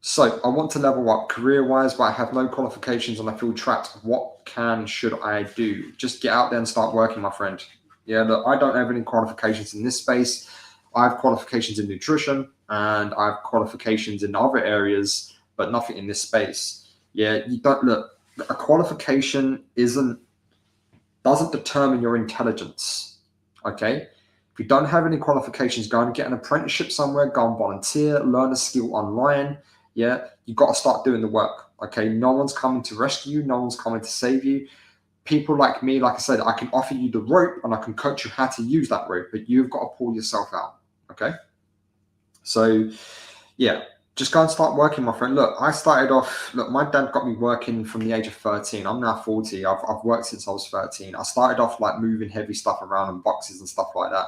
So I want to level up career-wise, but I have no qualifications and I feel trapped. What should I do? Just get out there and start working, my friend. Yeah, look, I don't have any qualifications in this space. I have qualifications in nutrition and I have qualifications in other areas, but nothing in this space. Yeah, you don't look. A qualification doesn't determine your intelligence. Okay. If you don't have any qualifications, go and get an apprenticeship somewhere, go and volunteer, learn a skill online. Yeah, you got to start doing the work. Okay, no one's coming to rescue you, no one's coming to save you. People like me, like I said, I can offer you the rope and I can coach you how to use that rope, but you've got to pull yourself out. Okay, so yeah, just go and start working, my friend. Look, I started off, look, my dad got me working from the age of 13. I'm now 40. I've worked since I was 13. I started off like moving heavy stuff around in boxes and stuff like that.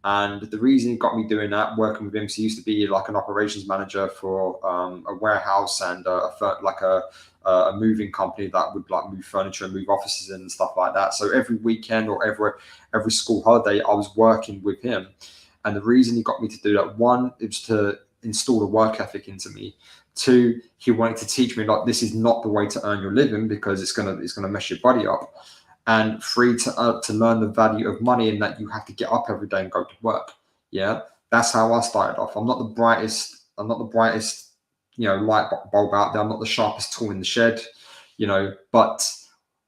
And the reason he got me doing that, working with him, so he used to be like an operations manager for a warehouse and a moving company that would like move furniture and move offices and stuff like that. So every weekend or every school holiday, I was working with him. And the reason he got me to do that, one, it was to install a work ethic into me. Two, he wanted to teach me like this is not the way to earn your living because it's gonna mess your body up. And three, to learn the value of money and that you have to get up every day and go to work. Yeah, that's how I started off. I'm not the brightest. I'm not the brightest, light bulb out there. I'm not the sharpest tool in the shed, but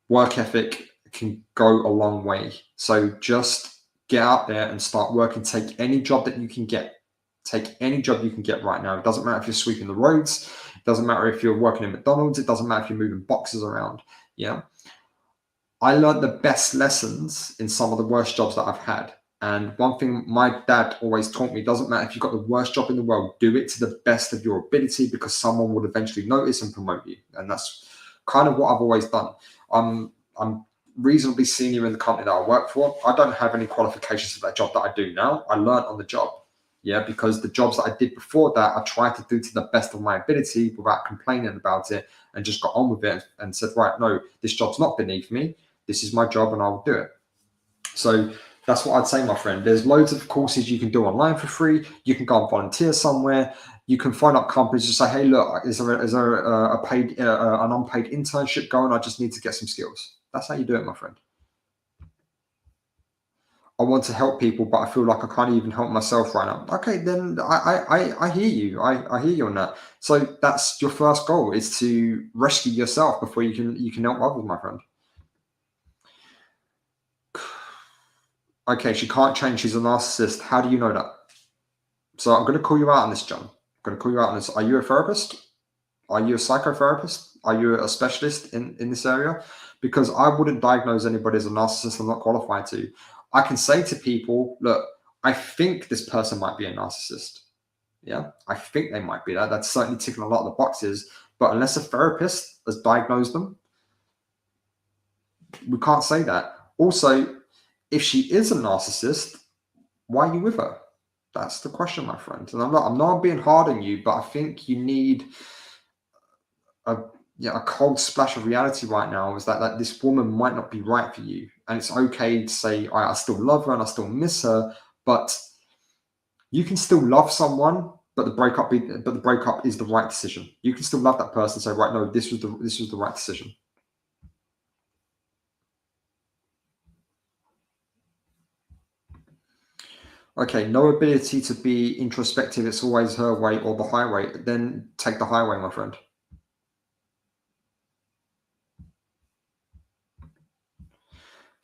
work ethic can go a long way. So just get out there and start working. Take any job that you can get. Take any job you can get right now. It doesn't matter if you're sweeping the roads. It doesn't matter if you're working in McDonald's. It doesn't matter if you're moving boxes around. Yeah. I learned the best lessons in some of the worst jobs that I've had. And one thing my dad always taught me, doesn't matter if you've got the worst job in the world, do it to the best of your ability because someone will eventually notice and promote you. And that's kind of what I've always done. I'm reasonably senior in the company that I work for. I don't have any qualifications for that job that I do now. I learned on the job. Yeah, because the jobs that I did before that, I tried to do to the best of my ability without complaining about it and just got on with it and said, right, no, this job's not beneath me. This is my job and I will do it. So that's what I'd say, my friend. There's loads of courses you can do online for free. You can go and volunteer somewhere. You can find up companies to say, hey, look, is there a paid, an unpaid internship going? I just need to get some skills. That's how you do it, my friend. I want to help people, but I feel like I can't even help myself right now. Okay, then I hear you. I hear you on that. So that's your first goal is to rescue yourself before you can help others, my friend. Okay, she can't change. She's a narcissist. How do you know that? So I'm going to call you out on this, John. I'm going to call you out on this. Are you a therapist? Are you a psychotherapist? Are you a specialist in this area? Because I wouldn't diagnose anybody as a narcissist. I'm not qualified to. I can say to people, look, I think this person might be a narcissist. Yeah, I think they might be that. That's certainly ticking a lot of the boxes. But unless a therapist has diagnosed them, we can't say that. Also, if she is a narcissist, why are you with her? That's the question, my friend. And I'm not being hard on you, but I think you need a a cold splash of reality right now. Is that this woman might not be right for you, and it's okay to say I still love her and I still miss her, but you can still love someone. But the breakup is the right decision. You can still love that person and say, right, no, this was the right decision. Okay, no ability to be introspective. It's always her way or the highway. Then take the highway, my friend.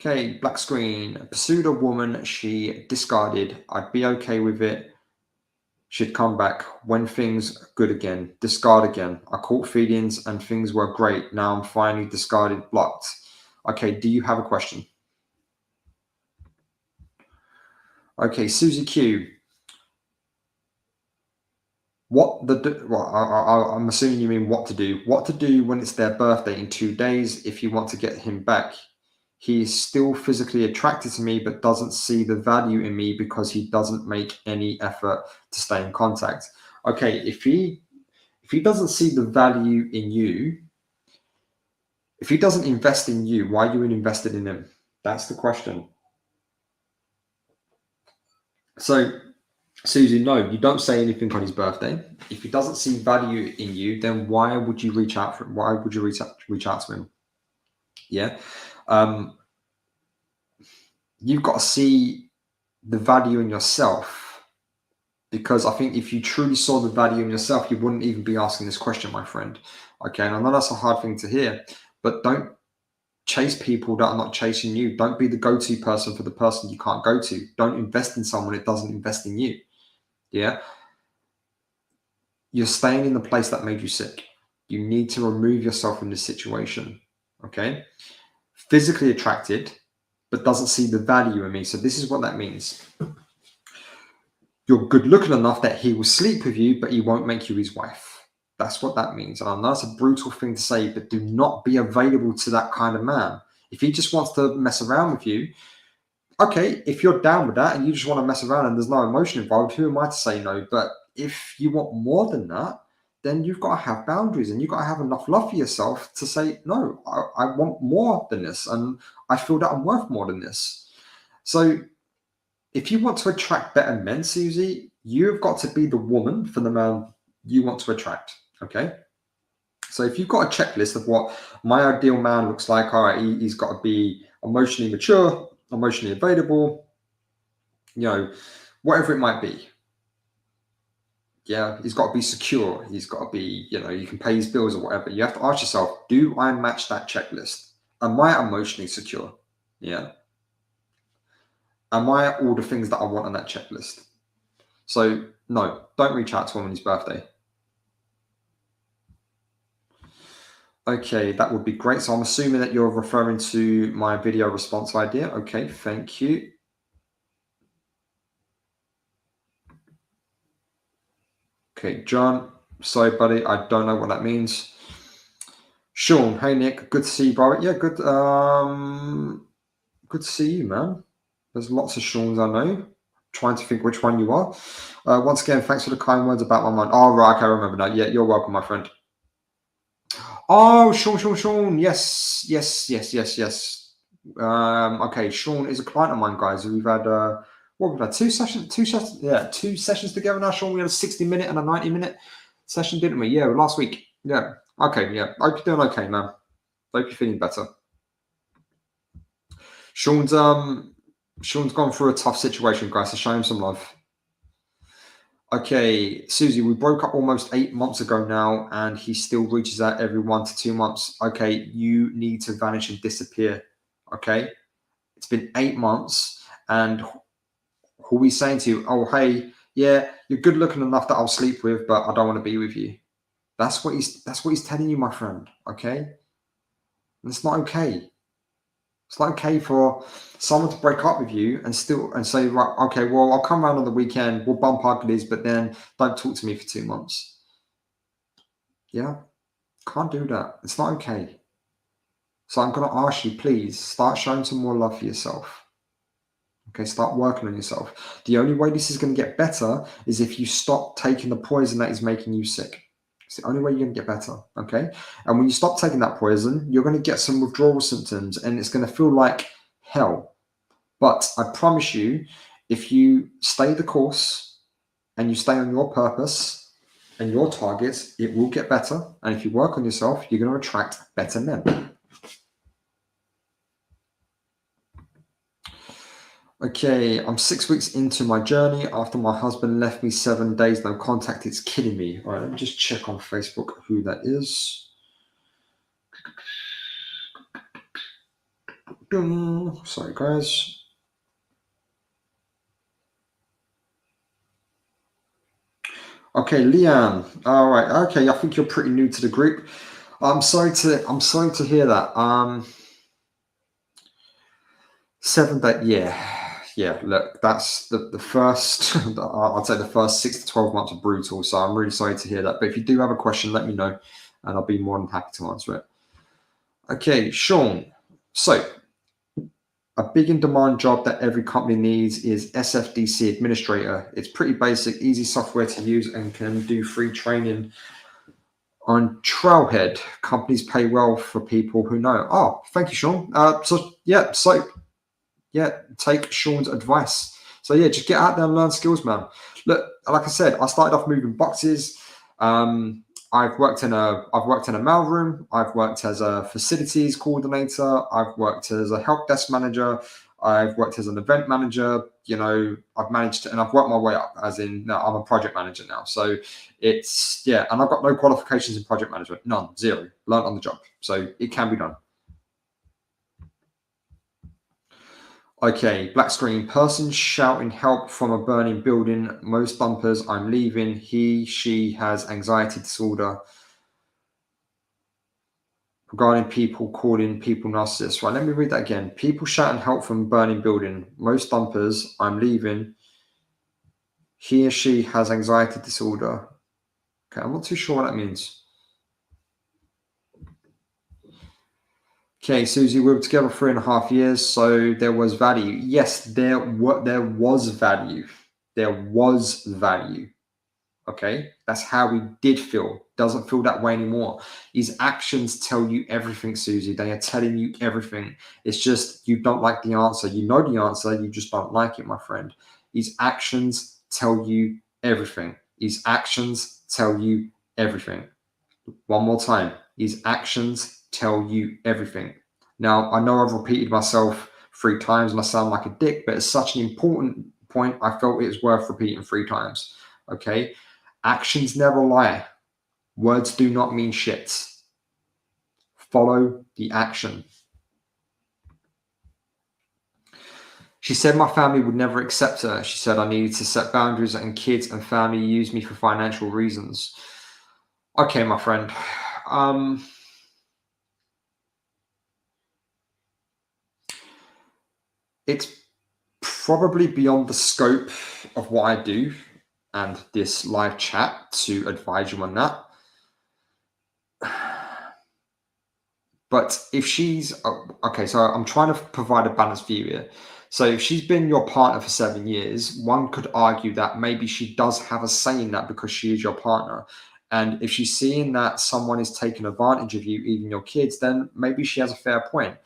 Okay, black screen. Pursued a woman she discarded. I'd be okay with it. She'd come back when things good again. Discard again. I caught feelings and things were great. Now I'm finally discarded, blocked. Okay, do you have a question? Okay, Susie Q. I'm assuming you mean what to do. What to do when it's their birthday in 2 days if you want to get him back. He is still physically attracted to me, but doesn't see the value in me because he doesn't make any effort to stay in contact. Okay, if he doesn't see the value in you, if he doesn't invest in you, why are you invested in him? That's the question. So, Susie, no, you don't say anything on his birthday. If he doesn't see value in you, then why would you reach out for him? Why would you reach out to him? Yeah. Um, you've got to see the value in yourself, because I think if you truly saw the value in yourself, you wouldn't even be asking this question, my friend. Okay, and I know that's a hard thing to hear, but don't chase people that are not chasing you. Don't be the go-to person for the person you can't go to. Don't invest in someone that doesn't invest in you. Yeah. You're staying in the place that made you sick. You need to remove yourself from this situation. Okay. Physically attracted, but doesn't see the value in me. So this is what that means. You're good looking enough that he will sleep with you, but he won't make you his wife. That's what that means. And I know it's a brutal thing to say, but do not be available to that kind of man. If he just wants to mess around with you, okay, if you're down with that and you just want to mess around and there's no emotion involved, who am I to say no? But if you want more than that, then you've got to have boundaries and you've got to have enough love for yourself to say, no, I want more than this. And I feel that I'm worth more than this. So if you want to attract better men, Susie, you've got to be the woman for the man you want to attract. Okay. So if you've got a checklist of what my ideal man looks like, all right, he's got to be emotionally mature, emotionally available, whatever it might be. Yeah, he's got to be secure. He's got to be, you can pay his bills or whatever. You have to ask yourself, do I match that checklist? Am I emotionally secure? Yeah. Am I all the things that I want on that checklist? So, no, don't reach out to him on his birthday. Okay, that would be great. So I'm assuming that you're referring to my video response idea. Okay, thank you. Okay, John, sorry, buddy, I don't know what that means. Sean, hey Nick, good to see you, bro. Yeah, good. Good to see you, man. There's lots of Sean's I know. Trying to think which one you are. Once again, thanks for the kind words about my mind. Oh, right, okay, I remember now. Yeah, you're welcome, my friend. Oh, Sean. Yes. Okay, Sean is a client of mine, guys. We've had what we've had two sessions together now. Sean, we had a 60-minute and a 90-minute session, didn't we? Yeah, last week. Yeah. Okay, yeah. Hope you're doing okay, man. Hope you're feeling better. Sean's gone through a tough situation, guys, so show him some love. Okay, Susie, we broke up almost 8 months ago now, and he still reaches out every 1 to 2 months. Okay, you need to vanish and disappear. Okay, it's been 8 months, and who are we saying to you? Oh, hey, yeah, you're good looking enough that I'll sleep with, but I don't want to be with you. That's what he's telling you, my friend. Okay, and it's not okay. It's not okay for someone to break up with you and say, right, okay, well, I'll come around on the weekend, we'll bump uglies, but then don't talk to me for 2 months. Yeah, can't do that. It's not okay. So I'm going to ask you, please start showing some more love for yourself. Okay, start working on yourself. The only way this is going to get better is if you stop taking the poison that is making you sick. It's the only way you're going to get better. Okay, and when you stop taking that poison, you're going to get some withdrawal symptoms, and it's going to feel like hell. But I promise you, if you stay the course and you stay on your purpose and your targets, it will get better. And if you work on yourself, you're going to attract better men. Okay, I'm 6 weeks into my journey after my husband left me 7 days, no contact. It's killing me. All right, let me just check on Facebook who that is. Sorry, guys. Okay, Leanne. All right. Okay, I think you're pretty new to the group. I'm sorry to hear that. 7 day, yeah. Look, that's the first. I'd say the first 6 to 12 months are brutal. So I'm really sorry to hear that. But if you do have a question, let me know, and I'll be more than happy to answer it. Okay, Sean. So a big in demand job that every company needs is SFDC administrator. It's pretty basic, easy software to use, and can do free training on Trailhead. Companies pay well for people who know. Oh, thank you, Sean. So take Sean's advice. So yeah, just get out there and learn skills, man. Look, like I said, I started off moving boxes. Um, I've worked in a mailroom. I've worked as a facilities coordinator. I've worked as a help desk manager. I've worked as an event manager. I've managed to, and I've worked my way up. As in, no, I'm a project manager now. So and I've got no qualifications in project management, none, zero. Learned on the job, so it can be done. Okay, black screen. Person shouting help from a burning building. Most bumpers. I'm leaving. She has anxiety disorder. Regarding people calling people narcissists. Right, let me read that again. People shouting help from burning building. Most bumpers. I'm leaving. He or she has anxiety disorder. Okay, I'm not too sure what that means. Okay, Susie, we were together 3.5 years, so there was value. Yes, there was value. There was value. Okay, that's how we did feel. Doesn't feel that way anymore. His actions tell you everything, Susie. They are telling you everything. It's just you don't like the answer. You know the answer, you just don't like it, my friend. His actions tell you everything. His actions tell you everything. One more time. His actions tell you everything. Now, I know I've repeated myself 3 times and I sound like a dick, but it's such an important point. I felt it was worth repeating 3 times. Okay. Actions never lie. Words do not mean shit. Follow the action. She said my family would never accept her. She said I needed to set boundaries and kids and family use me for financial reasons. Okay, my friend. It's probably beyond the scope of what I do and this live chat to advise you on that. But if she's okay, so I'm trying to provide a balanced view here. So if she's been your partner for 7 years, one could argue that maybe she does have a say in that because she is your partner. And if she's seeing that someone is taking advantage of you, even your kids, then maybe she has a fair point.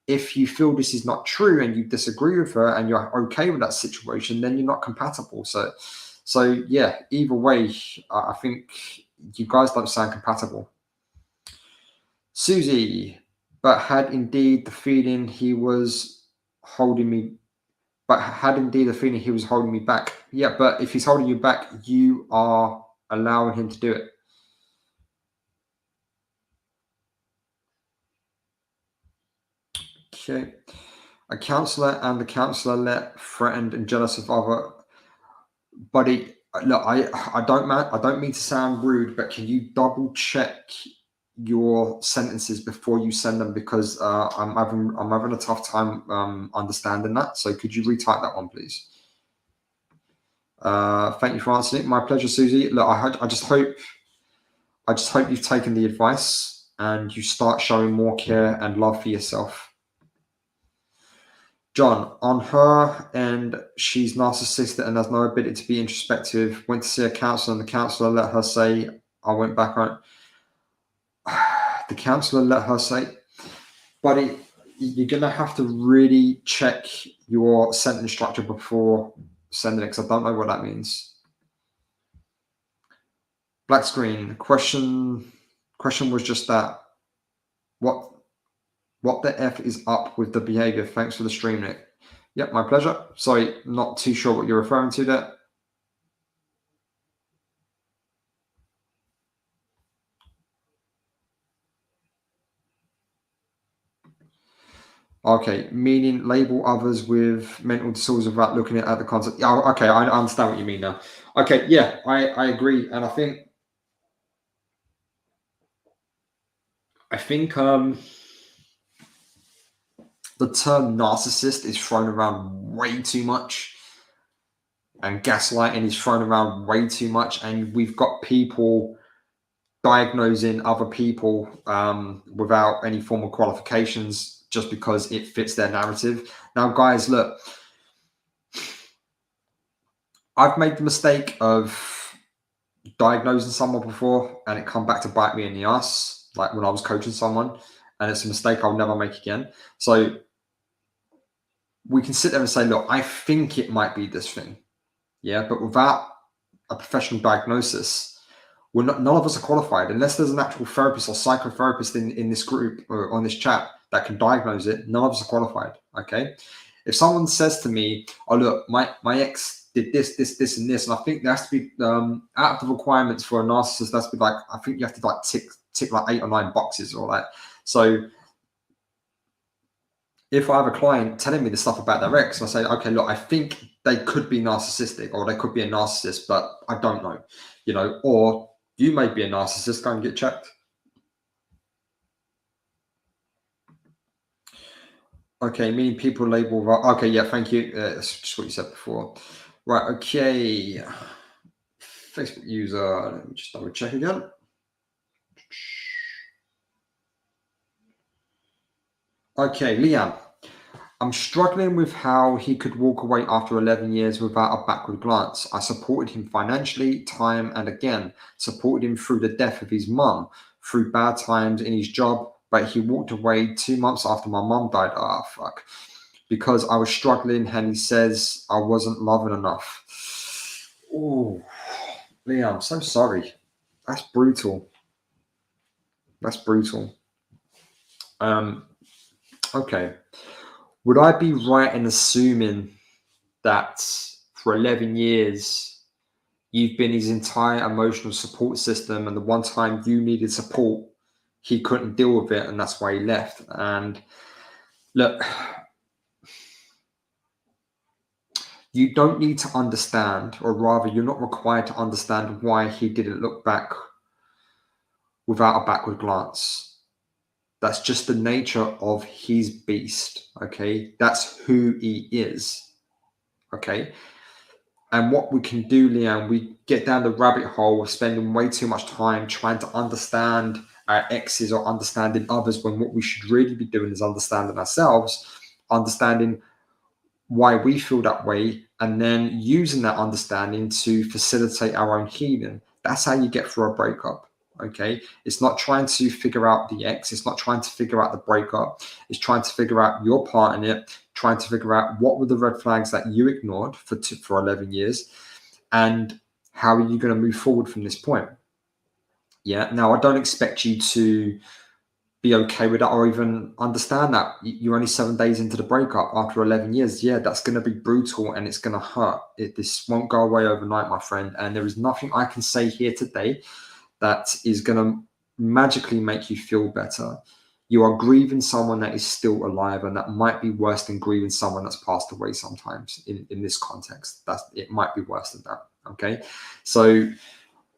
If you feel this is not true and you disagree with her and you're okay with that situation, then you're not compatible. So yeah, either way, I think you guys don't sound compatible. Susie, but had indeed the feeling he was holding me, but had indeed the feeling he was holding me back. Yeah, but if he's holding you back, you are allowing him to do it. Okay. A counselor and the counselor let threatened and jealous of other. Buddy, look, I don't mean to sound rude, but can you double check your sentences before you send them, because I'm having a tough time understanding that. So could you retype that one, please? Thank you for answering it. My pleasure, Susie. Look, I just hope you've taken the advice and you start showing more care and love for yourself. John, on her end, she's narcissistic and has no ability to be introspective. Went to see a counselor, and the counsellor let her say, I went back on. The counsellor let her say, buddy, you're going to have to really check your sentence structure before sending it, because I don't know what that means. Black screen. Question was just that. What the F is up with the behavior? Thanks for the stream, Nick. Yep, my pleasure. Sorry, not too sure what you're referring to there. Okay, meaning label others with mental disorders without looking at the concept. Yeah, okay, I understand what you mean now. Okay, yeah, I agree, and I think the term narcissist is thrown around way too much, and gaslighting is thrown around way too much, and we've got people diagnosing other people without any formal qualifications just because it fits their narrative. Now, guys, look, I've made the mistake of diagnosing someone before and it come back to bite me in the ass, like when I was coaching someone, and it's a mistake I'll never make again. So we can sit there and say, look, I think it might be this thing. Yeah, but without a professional diagnosis, none of us are qualified unless there's an actual therapist or psychotherapist in this group or on this chat that can diagnose it. None of us are qualified. Okay. If someone says to me, oh, look, my ex did this, and this, and I think there has to be out of the requirements for a narcissist, that's be like, I think you have to like tick like 8 or 9 boxes or like, so if I have a client telling me the stuff about their ex, and I say, okay, look, I think they could be narcissistic or they could be a narcissist, but I don't know, or you may be a narcissist, go and get checked. Okay, meaning people label, okay, yeah, thank you. That's just what you said before. Right, okay. Facebook user, let me just double check again. Okay, Liam. I'm struggling with how he could walk away after 11 years without a backward glance. I supported him financially, time and again, supported him through the death of his mum, through bad times in his job, but he walked away 2 months after my mum died. Ah, fuck. Because I was struggling and he says I wasn't loving enough. Oh, Liam, I'm so sorry. That's brutal. That's brutal. Okay. Would I be right in assuming that for 11 years, you've been his entire emotional support system, and the one time you needed support, he couldn't deal with it, and that's why he left? And look, you don't need to understand, or rather, you're not required to understand why he didn't look back without a backward glance. That's just the nature of his beast. Okay, that's who he is. Okay. And what we can do, Leanne, we get down the rabbit hole of spending way too much time trying to understand our exes or understanding others, when what we should really be doing is understanding ourselves, understanding why we feel that way, and then using that understanding to facilitate our own healing. That's how you get through a breakup. Okay. It's not trying to figure out the ex, it's not trying to figure out the breakup, it's trying to figure out your part in it, trying to figure out what were the red flags that you ignored for 11 years, and how are you going to move forward from this point. Yeah. Now, I don't expect you to be okay with that or even understand that you're only 7 days into the breakup after 11 years. Yeah, that's going to be brutal and it's going to hurt. This won't go away overnight, my friend. And there is nothing I can say here today that is going to magically make you feel better. You are grieving someone that is still alive, and that might be worse than grieving someone that's passed away sometimes in this context. It might be worse than that. Okay. So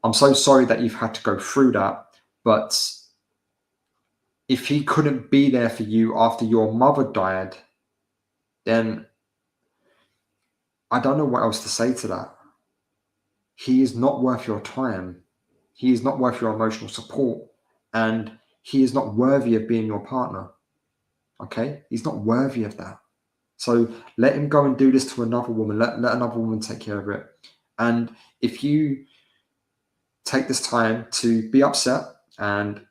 I'm so sorry that you've had to go through that, but if he couldn't be there for you after your mother died, then I don't know what else to say to that. He is not worth your time. He is not worth your emotional support. And he is not worthy of being your partner. Okay? He's not worthy of that. So let him go and do this to another woman. Let another woman take care of it. And if you take this time to be upset and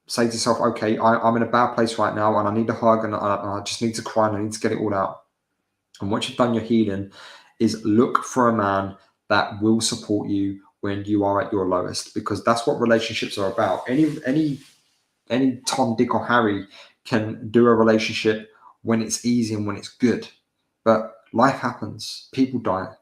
say to yourself, okay, I'm in a bad place right now and I need a hug and I just need to cry and I need to get it all out. And once you've done your healing, is look for a man that will support you when you are at your lowest, because that's what relationships are about. Any Tom, Dick, or Harry can do a relationship when it's easy and when it's good, but life happens. People die,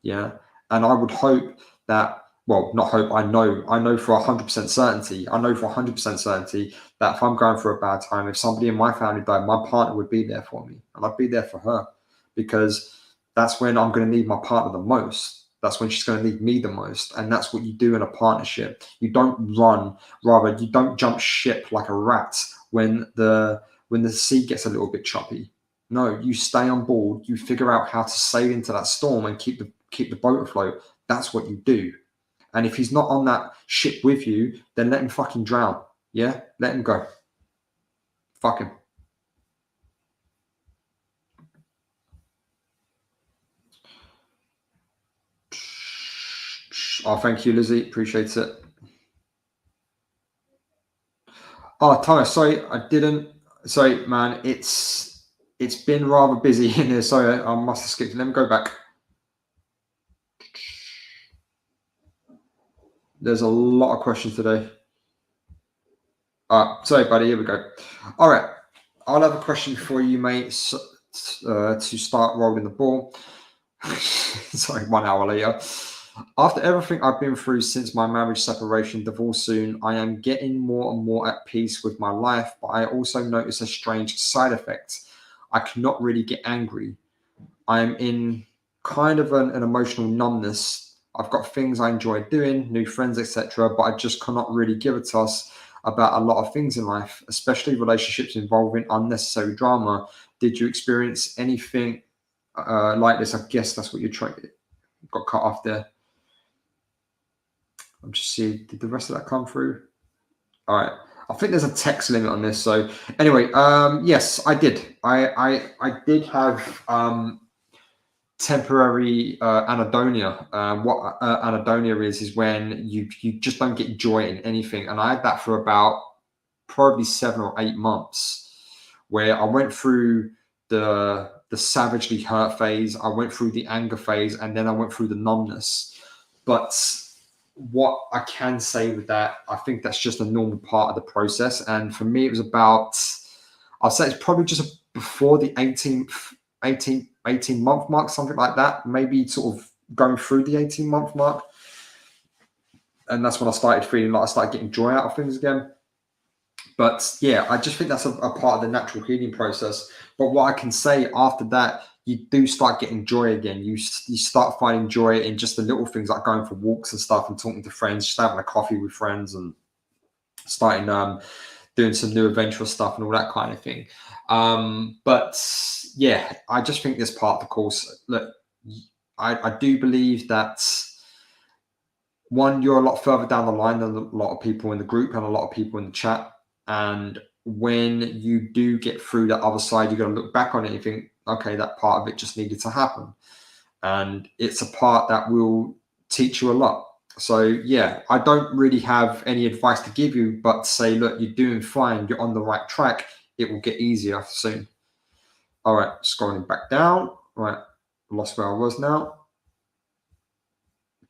yeah. And I would hope that well, not hope, I know for 100% certainty, I know for 100% certainty that if I'm going through a bad time, if somebody in my family died, my partner would be there for me and I'd be there for her, because that's when I'm going to need my partner the most. That's when she's going to need me the most. And that's what you do in a partnership. You don't run, rather, you don't jump ship like a rat when the sea gets a little bit choppy. No, you stay on board, you figure out how to sail into that storm and keep the boat afloat. That's what you do. And if he's not on that ship with you, then let him fucking drown. Yeah? Let him go. Fuck him. Oh, thank you, Lizzie. Appreciate it. Oh, Thomas, sorry, I didn't. Sorry, man. It's been rather busy in here. Sorry, I must have skipped. Let me go back. There's a lot of questions today. Sorry, buddy. Here we go. All right. I'll have a question for you, mate, to start rolling the ball. Sorry, 1 hour later. After everything I've been through since my marriage, separation, divorce soon, I am getting more and more at peace with my life, but I also notice a strange side effect. I cannot really get angry. I am in kind of an emotional numbness. I've got things I enjoy doing, new friends, etc., but I just cannot really give a toss about a lot of things in life, especially relationships involving unnecessary drama. Did you experience anything like this? I guess that's what you're trying. Got cut off there. I'm just seeing, did the rest of that come through? All right. I think there's a text limit on this. So anyway, yes, I did. I did have temporary anhedonia. What anhedonia is when you just don't get joy in anything, and I had that for about probably 7 or 8 months, where I went through the savagely hurt phase, I went through the anger phase, and then I went through the numbness. But what I can say with that, I think that's just a normal part of the process. And for me, it was about, I'll say it's probably just before the 18-month mark, something like that, maybe sort of going through the 18-month mark. And that's when I started feeling like I started getting joy out of things again. But yeah, I just think that's a part of the natural healing process. But what I can say after that, you do start getting joy again. You start finding joy in just the little things, like going for walks and stuff and talking to friends, just having a coffee with friends and starting doing some new adventurous stuff and all that kind of thing. But yeah, I just think this part of the course, look, I do believe that, one, you're a lot further down the line than a lot of people in the group and a lot of people in the chat. And when you do get through that other side, you're going to look back on it and think, okay, that part of it just needed to happen. And it's a part that will teach you a lot. So yeah, I don't really have any advice to give you, but say, look, you're doing fine. You're on the right track. It will get easier soon. All right, scrolling back down. Right, lost where I was now.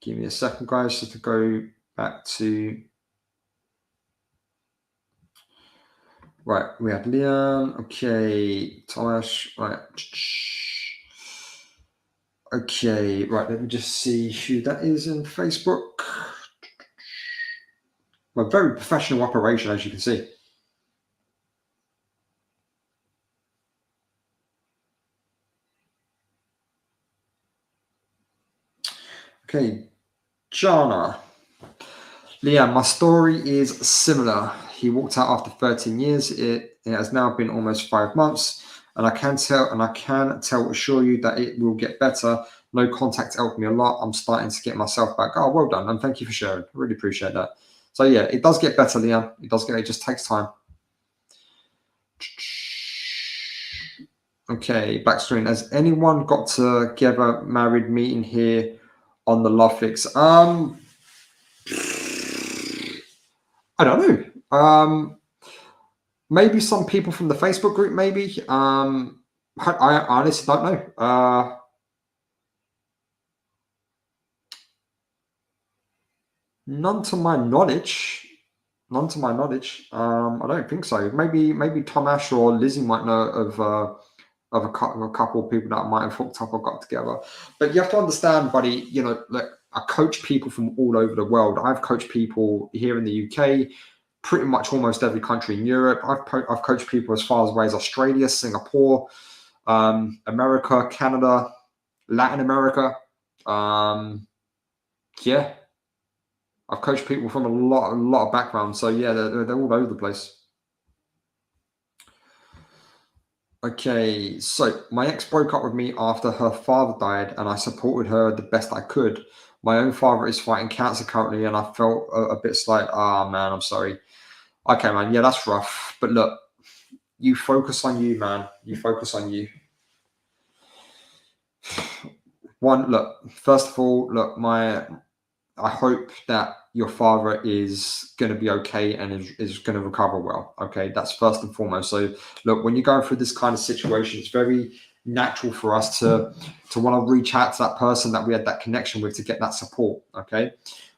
Give me a second, guys, just to go back to. Right, we had Leon. Okay, Tomasz. Right. Okay, right. Let me just see who that is in Facebook. Well, very professional operation, as you can see. Okay, Jana. Leanne, my story is similar. He walked out after 13 years. It has now been almost 5 months, and I can assure you that it will get better. No contact helped me a lot. I'm starting to get myself back. Oh, well done, and thank you for sharing. I really appreciate that. So yeah, it does get better, Leanne. It just takes time. Okay, back screen. Has anyone got together, married, meeting here on the Love Fix? I don't know. Maybe some people from the Facebook group, maybe. I honestly don't know. None to my knowledge. None to my knowledge. I don't think so. Maybe Tomasz or Lizzie might know of a couple of people that might have hooked up or got together. But you have to understand, buddy, you know, look, I coach people from all over the world. I've coached people here in the UK, pretty much almost every country in Europe. I've coached people as far away as Australia, Singapore, America, Canada, Latin America. Yeah, I've coached people from a lot of backgrounds. So yeah, they're all over the place. Okay, so my ex broke up with me after her father died, and I supported her the best I could. My own father is fighting cancer currently, and I felt a bit like, ah, man, I'm sorry. Okay, man, yeah, that's rough. But look, you focus on you, man. You focus on you. Look, first of all, look, I hope that your father is going to be okay and is going to recover well. Okay, that's first and foremost. So, look, when you're going through this kind of situation, it's very natural for us to want to reach out to that person that we had that connection with to get that support. Okay,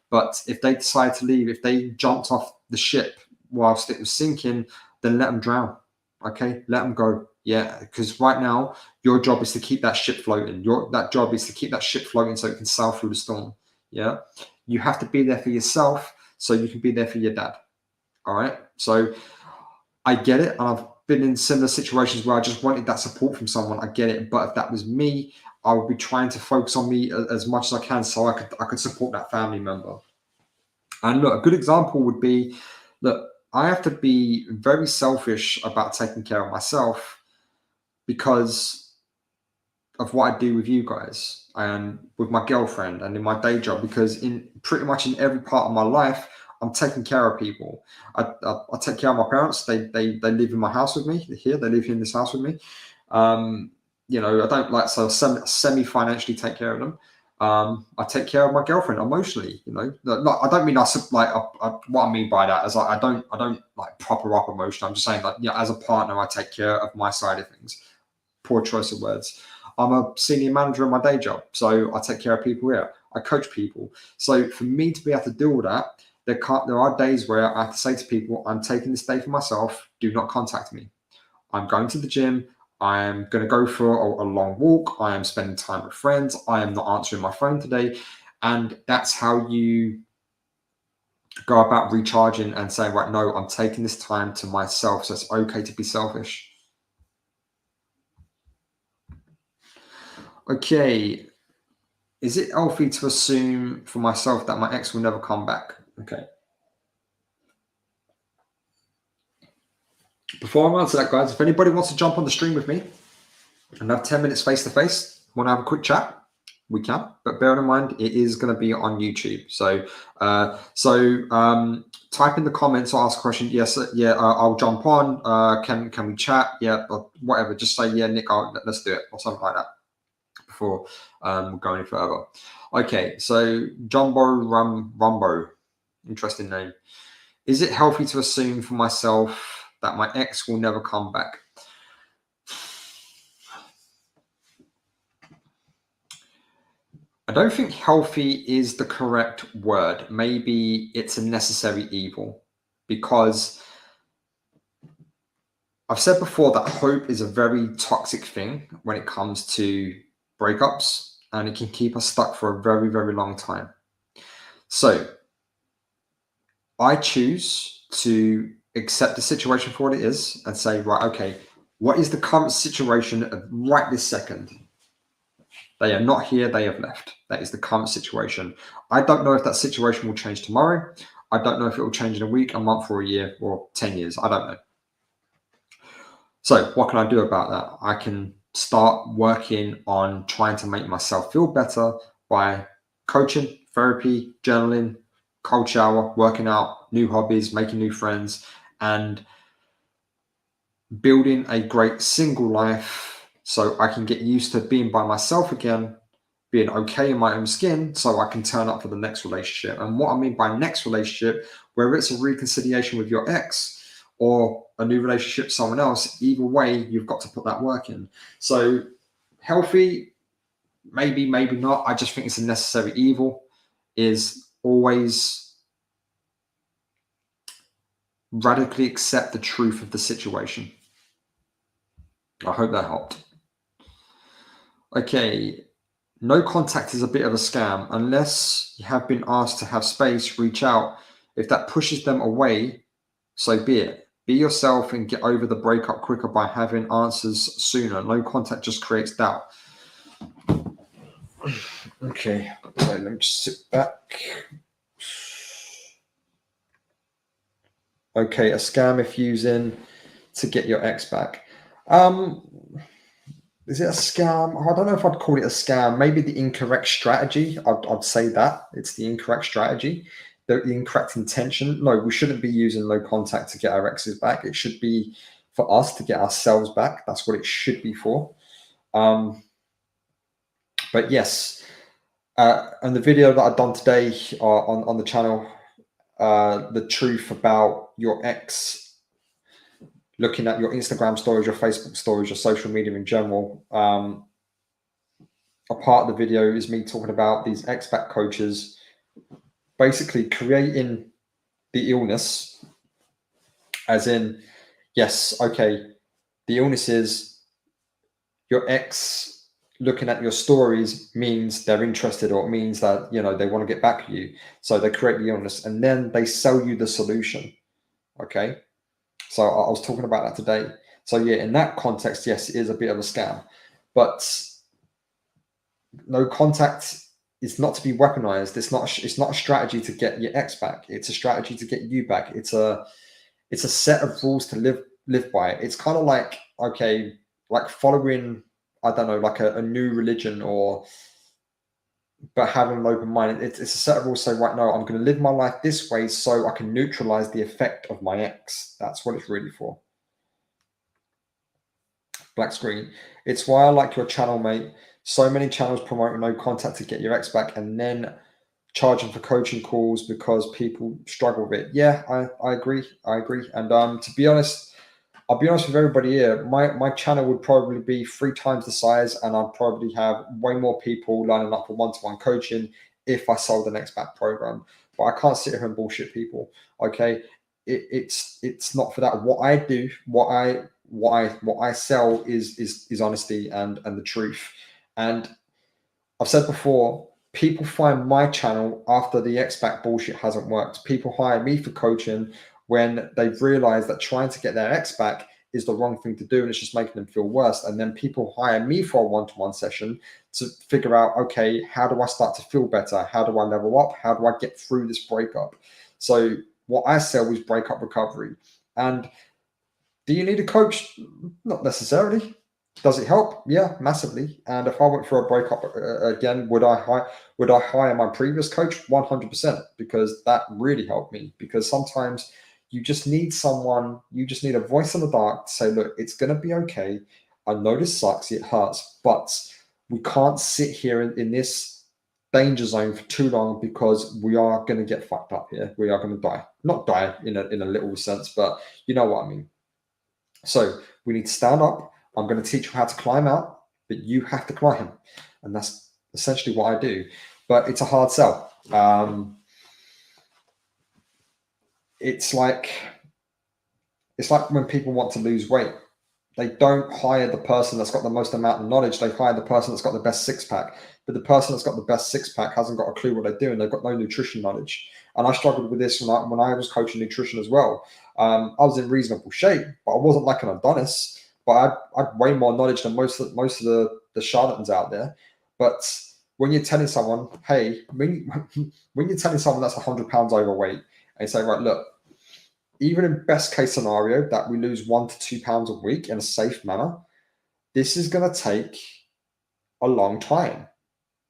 but if they decide to leave, if they jumped off the ship whilst it was sinking, then let them drown. Okay, let them go. Yeah, because right now your job is to keep that ship floating. That job is to keep that ship floating so it can sail through the storm. Yeah, you have to be there for yourself so you can be there for your dad. All right. So I get it. And I've been in similar situations where I just wanted that support from someone. I get it. But if that was me, I would be trying to focus on me as much as I can so I could support that family member. And look, a good example would be, look, I have to be very selfish about taking care of myself because of what I do with you guys and with my girlfriend and in my day job, because in pretty much in every part of my life, I'm taking care of people. I take care of my parents. They live in my house with me here. They live in this house with me. I don't like semi financially take care of them. I take care of my girlfriend emotionally. I don't mean what I mean by that is I don't like prop her up emotionally. I'm just saying that as a partner, I take care of my side of things. Poor choice of words. I'm a senior manager in my day job, so I take care of people here. I coach people. So for me to be able to do all that, there are days where I have to say to people, I'm taking this day for myself. Do not contact me. I'm going to the gym. I am going to go for a long walk. I am spending time with friends. I am not answering my phone today. And that's how you go about recharging and saying, right, no, I'm taking this time to myself. So it's okay to be selfish. Okay. Is it healthy to assume for myself that my ex will never come back? Okay. Before I answer that, guys, if anybody wants to jump on the stream with me and have 10 minutes face to face, want to have a quick chat, we can. But bear in mind, it is going to be on YouTube. So, type in the comments or ask a question. Yes, yeah, I'll jump on. Can we chat? Yeah, or whatever. Just say, yeah, Nick, let's do it, or something like that before going any further. Okay, so Jumbo Rumbo, interesting name. Is it healthy to assume for myself that my ex will never come back? I don't think healthy is the correct word. Maybe it's a necessary evil, because I've said before that hope is a very toxic thing when it comes to breakups, and it can keep us stuck for a very, very long time. So I choose to accept the situation for what it is and say, right, okay, what is the current situation of right this second? They are not here, they have left. That is the current situation. I don't know if that situation will change tomorrow. I don't know if it will change in a week, a month, or a year, or 10 years. I don't know. So what can I do about that? I can start working on trying to make myself feel better by coaching, therapy, journaling, cold shower, working out, new hobbies, making new friends, and building a great single life so I can get used to being by myself again, being okay in my own skin, so I can turn up for the next relationship. And what I mean by next relationship, whether it's a reconciliation with your ex or a new relationship with someone else, either way, you've got to put that work in. So healthy, maybe, maybe not. I just think it's a necessary evil, is always radically accept the truth of the situation. I hope that helped. Okay. No contact is a bit of a scam. Unless you have been asked to have space, reach out. If that pushes them away, so be it. Be yourself and get over the breakup quicker by having answers sooner. No contact just creates doubt. Okay, so let me just sit back. Okay, a scam if using to get your ex back. Is it a scam? I don't know if I'd call it a scam. Maybe the incorrect strategy. I'd say that it's the incorrect strategy, the incorrect intention. No, we shouldn't be using low contact to get our exes back. It should be for us to get ourselves back. That's what it should be for. But yes, and the video that I've done today on the channel, the truth about your ex, looking at your Instagram stories, your Facebook stories, your social media in general. A part of the video is me talking about these expat coaches basically creating the illness, as in, yes, okay, the illness is your ex looking at your stories means they're interested, or it means that, you know, they want to get back at you. So they create the illness and then they sell you the solution. Okay. So I was talking about that today. So yeah, in that context, yes, it is a bit of a scam, but no contact is not to be weaponized. It's not a strategy to get your ex back. It's a strategy to get you back. It's a set of rules to live by. It's kind of like, okay, like following, I don't know, like a new religion, or but having an open mind. It's a set of rules. Say, right now, I'm going to live my life this way so I can neutralize the effect of my ex. That's what it's really for. Black screen. It's why I like your channel, mate. So many channels promoting no contact to get your ex back and then charging for coaching calls because people struggle with it. Yeah, I agree. I agree. And to be honest, I'll be honest with everybody here, my channel would probably be 3 times the size, and I'd probably have way more people lining up for one-to-one coaching if I sold an expat program. But I can't sit here and bullshit people. Okay. It's not for that. What I do, what I sell is honesty and the truth. And I've said before, people find my channel after the expat bullshit hasn't worked. People hire me for coaching when they've realized that trying to get their ex back is the wrong thing to do, and it's just making them feel worse. And then people hire me for a one-to-one session to figure out, okay, how do I start to feel better? How do I level up? How do I get through this breakup? So what I sell is breakup recovery. And do you need a coach? Not necessarily. Does it help? Yeah, massively. And if I went for a breakup again, would I hire my previous coach? 100%, because that really helped me. Because sometimes you just need someone, you just need a voice in the dark to say, look, it's going to be okay. I know this sucks, it hurts, but we can't sit here in this danger zone for too long, because we are going to get fucked up here. We are going to die. Not die in a literal sense, but you know what I mean. So we need to stand up. I'm going to teach you how to climb out, but you have to climb. And that's essentially what I do. But it's a hard sell. It's like when people want to lose weight. They don't hire the person that's got the most amount of knowledge. They hire the person that's got the best six-pack. But the person that's got the best six-pack hasn't got a clue what they're doing. They've got no nutrition knowledge. And I struggled with this when I was coaching nutrition as well. I was in reasonable shape, but I wasn't like an Adonis. But I'd way more knowledge than most of the charlatans out there. But when you're telling someone, hey, when you're telling someone that's 100 pounds overweight, and you say, right, look, even in best case scenario that we lose 1 to 2 pounds a week in a safe manner, this is going to take a long time.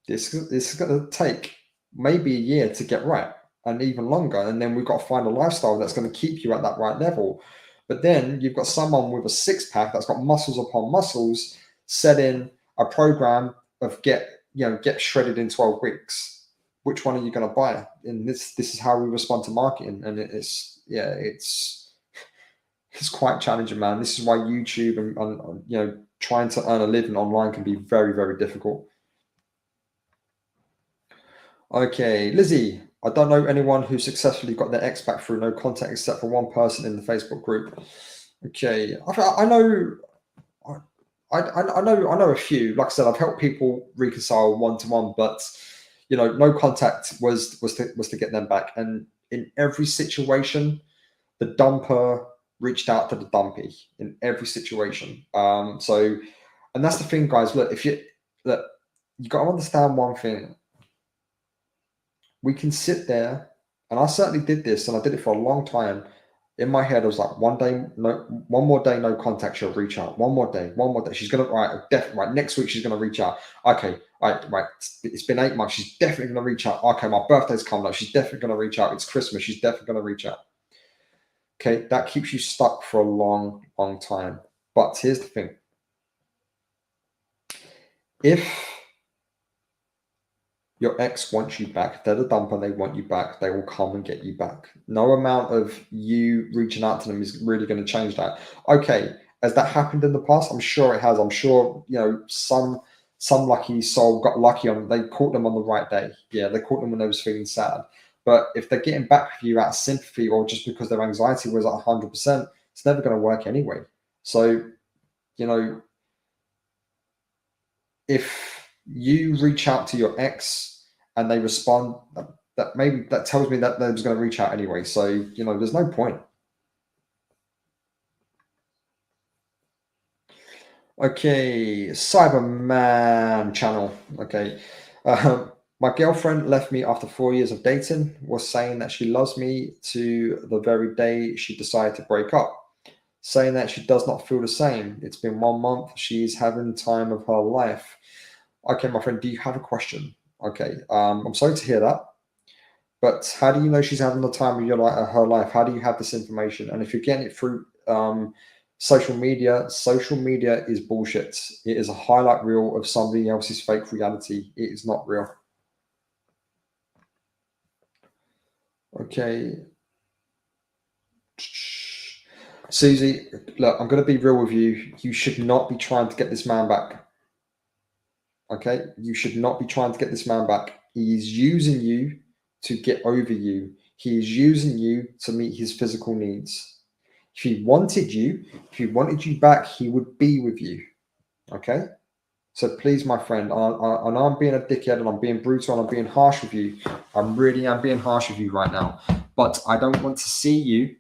This is going to take maybe a year to get right, and even longer. And then we've got to find a lifestyle that's going to keep you at that right level. But then you've got someone with a six-pack that's got muscles upon muscles, set in a program of get shredded in 12 weeks. Which one are you going to buy? And this is how we respond to marketing. And it's quite challenging, man. This is why YouTube and trying to earn a living online can be very, very difficult. Okay, Lizzie, I don't know anyone who successfully got their ex back through no contact except for one person in the Facebook group. Okay, I know I know a few. Like I said, I've helped people reconcile one to one, but no contact was to get them back. And in every situation, the dumper reached out to the dumpy in every situation. And that's the thing, guys. Look, you got to understand one thing. We can sit there, and I certainly did this, and I did it for a long time. In my head, I was like, one more day, no contact. She'll reach out. One more day. She's gonna definitely right next week. She's gonna reach out. Okay, right. It's been 8 months. She's definitely gonna reach out. Okay, my birthday's coming up. She's definitely gonna reach out. It's Christmas. She's definitely gonna reach out. Okay, that keeps you stuck for a long, long time. But here's the thing: if your ex wants you back, they're the dumper, they want you back, they will come and get you back. No amount of you reaching out to them is really going to change that. Okay, has that happened in the past? I'm sure it has. I'm sure, some lucky soul got lucky they caught them on the right day. Yeah, they caught them when they was feeling sad. But if they're getting back with you out of sympathy or just because their anxiety was at 100%, it's never going to work anyway. So, you know, if you reach out to your ex and they respond, that tells me that they was going to reach out anyway. So there's no point. Okay, Cyberman channel. Okay, my girlfriend left me after 4 years of dating. Was saying that she loves me to the very day she decided to break up. Saying that she does not feel the same. It's been 1 month. She's having the time of her life. Okay, my friend, do you have a question? Okay, I'm sorry to hear that, but how do you know she's having the time of her life? How do you have this information? And if you're getting it through social media is bullshit. It is a highlight reel of somebody else's fake reality. It is not real. Okay. Susie, look, I'm going to be real with you. You should not be trying to get this man back. Okay? You should not be trying to get this man back. He is using you to get over you. He is using you to meet his physical needs. If he wanted you back, he would be with you. Okay? So please, my friend, I know I'm being a dickhead and I'm being brutal and I'm being harsh with you. I'm being harsh with you right now. But I don't want to see you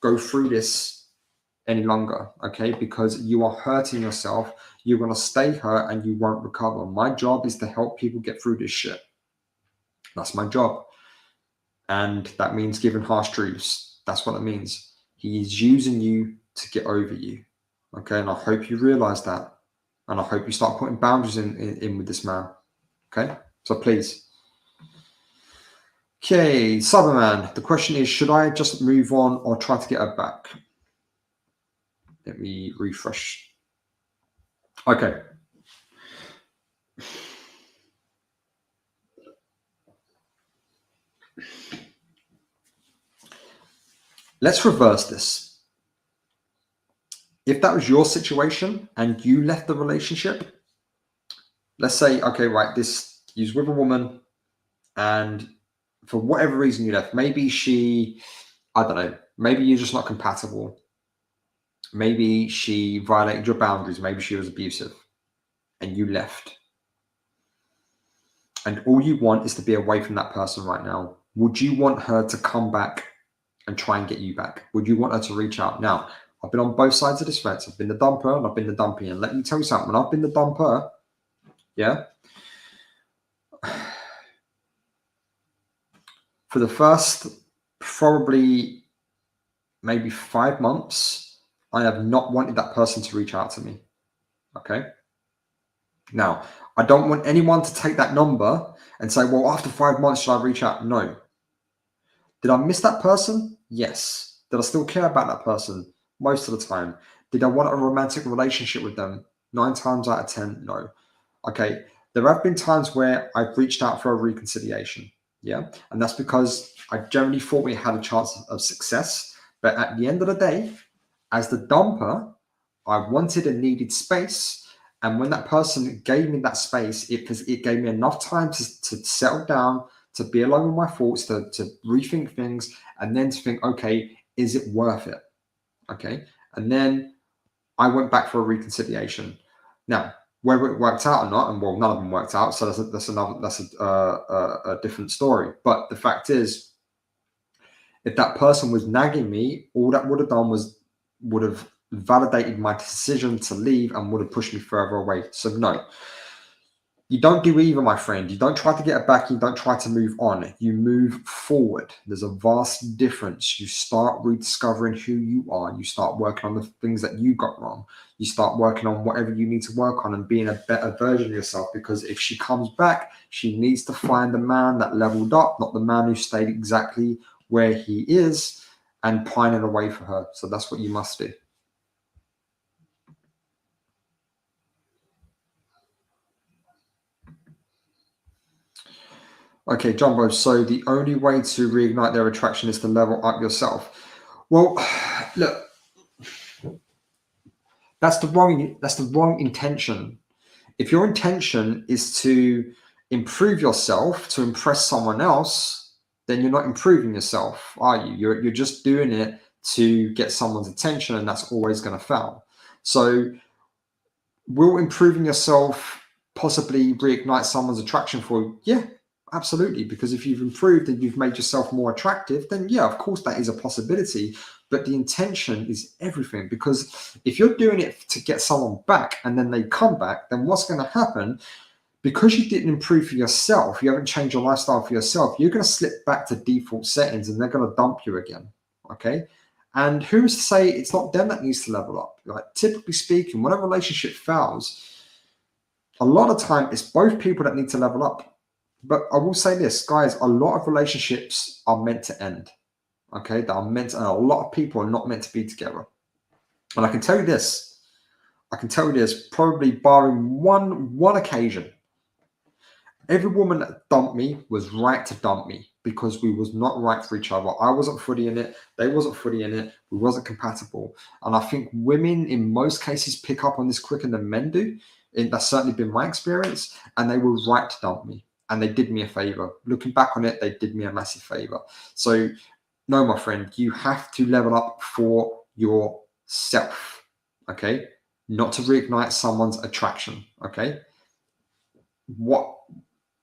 go through this any longer, okay? Because you are hurting yourself. You're going to stay hurt and you won't recover. My job is to help people get through this shit. That's my job. And that means giving harsh truths. That's what it means. He is using you to get over you. Okay, and I hope you realize that. And I hope you start putting boundaries in with this man. Okay, so please. Okay, Cyberman, the question is, should I just move on or try to get her back? Let me refresh. Okay. Let's reverse this. If that was your situation and you left the relationship, let's say, okay, right, you was with a woman and for whatever reason you left, maybe I don't know, maybe you're just not compatible. Maybe she violated your boundaries. Maybe she was abusive and you left. And all you want is to be away from that person right now. Would you want her to come back and try and get you back? Would you want her to reach out? Now, I've been on both sides of this fence. I've been the dumper and I've been the dumpy. And let me tell you something, when I've been the dumper, yeah, for the first probably maybe 5 months, I have not wanted that person to reach out to me. Okay. Now, I don't want anyone to take that number and say, well, after 5 months, should I reach out? No. Did I miss that person? Yes. Did I still care about that person? Most of the time. Did I want a romantic relationship with them? 9 times out of 10, no. Okay. There have been times where I've reached out for a reconciliation. Yeah. And that's because I generally thought we had a chance of success. But at the end of the day, as the dumper, I wanted and needed space. And when that person gave me that space, it gave me enough time to settle down, to be alone with my thoughts, to rethink things, and then to think, okay, is it worth it? Okay. And then I went back for a reconciliation. Now, whether it worked out or not, and well, none of them worked out, so that's a different story. But the fact is, if that person was nagging me, all that would have done was would have validated my decision to leave and would have pushed me further away. So no, you don't do either, my friend. You don't try to get it back. You don't try to move on. You move forward. There's a vast difference. You start rediscovering who you are. You start working on the things that you got wrong. You start working on whatever you need to work on and being a better version of yourself. Because if she comes back, she needs to find the man that leveled up, not the man who stayed exactly where he is and pining away for her. So that's what you must do. Okay, Jumbo, so the only way to reignite their attraction is to level up yourself. Well, look, that's the wrong intention. If your intention is to improve yourself, to impress someone else, then you're not improving yourself, are you? You're just doing it to get someone's attention, and that's always going to fail. So will improving yourself possibly reignite someone's attraction for you? Yeah, absolutely. Because if you've improved and you've made yourself more attractive, then yeah, of course that is a possibility. But the intention is everything. Because if you're doing it to get someone back and then they come back, then what's going to happen? Because you didn't improve for yourself, you haven't changed your lifestyle for yourself, you're going to slip back to default settings and they're going to dump you again. Okay. And who's to say it's not them that needs to level up? Like, typically speaking, when a relationship fails, a lot of time it's both people that need to level up. But I will say this, guys, a lot of relationships are meant to end. Okay, they are meant to, and a lot of people are not meant to be together. And I can tell you this, probably barring one occasion, every woman that dumped me was right to dump me because we was not right for each other. I wasn't fully in it. They wasn't fully in it. We wasn't compatible. And I think women in most cases pick up on this quicker than men do. And that's certainly been my experience. And they were right to dump me. And they did me a favor. Looking back on it, they did me a massive favor. So no, my friend, you have to level up for yourself. Okay? Not to reignite someone's attraction. Okay?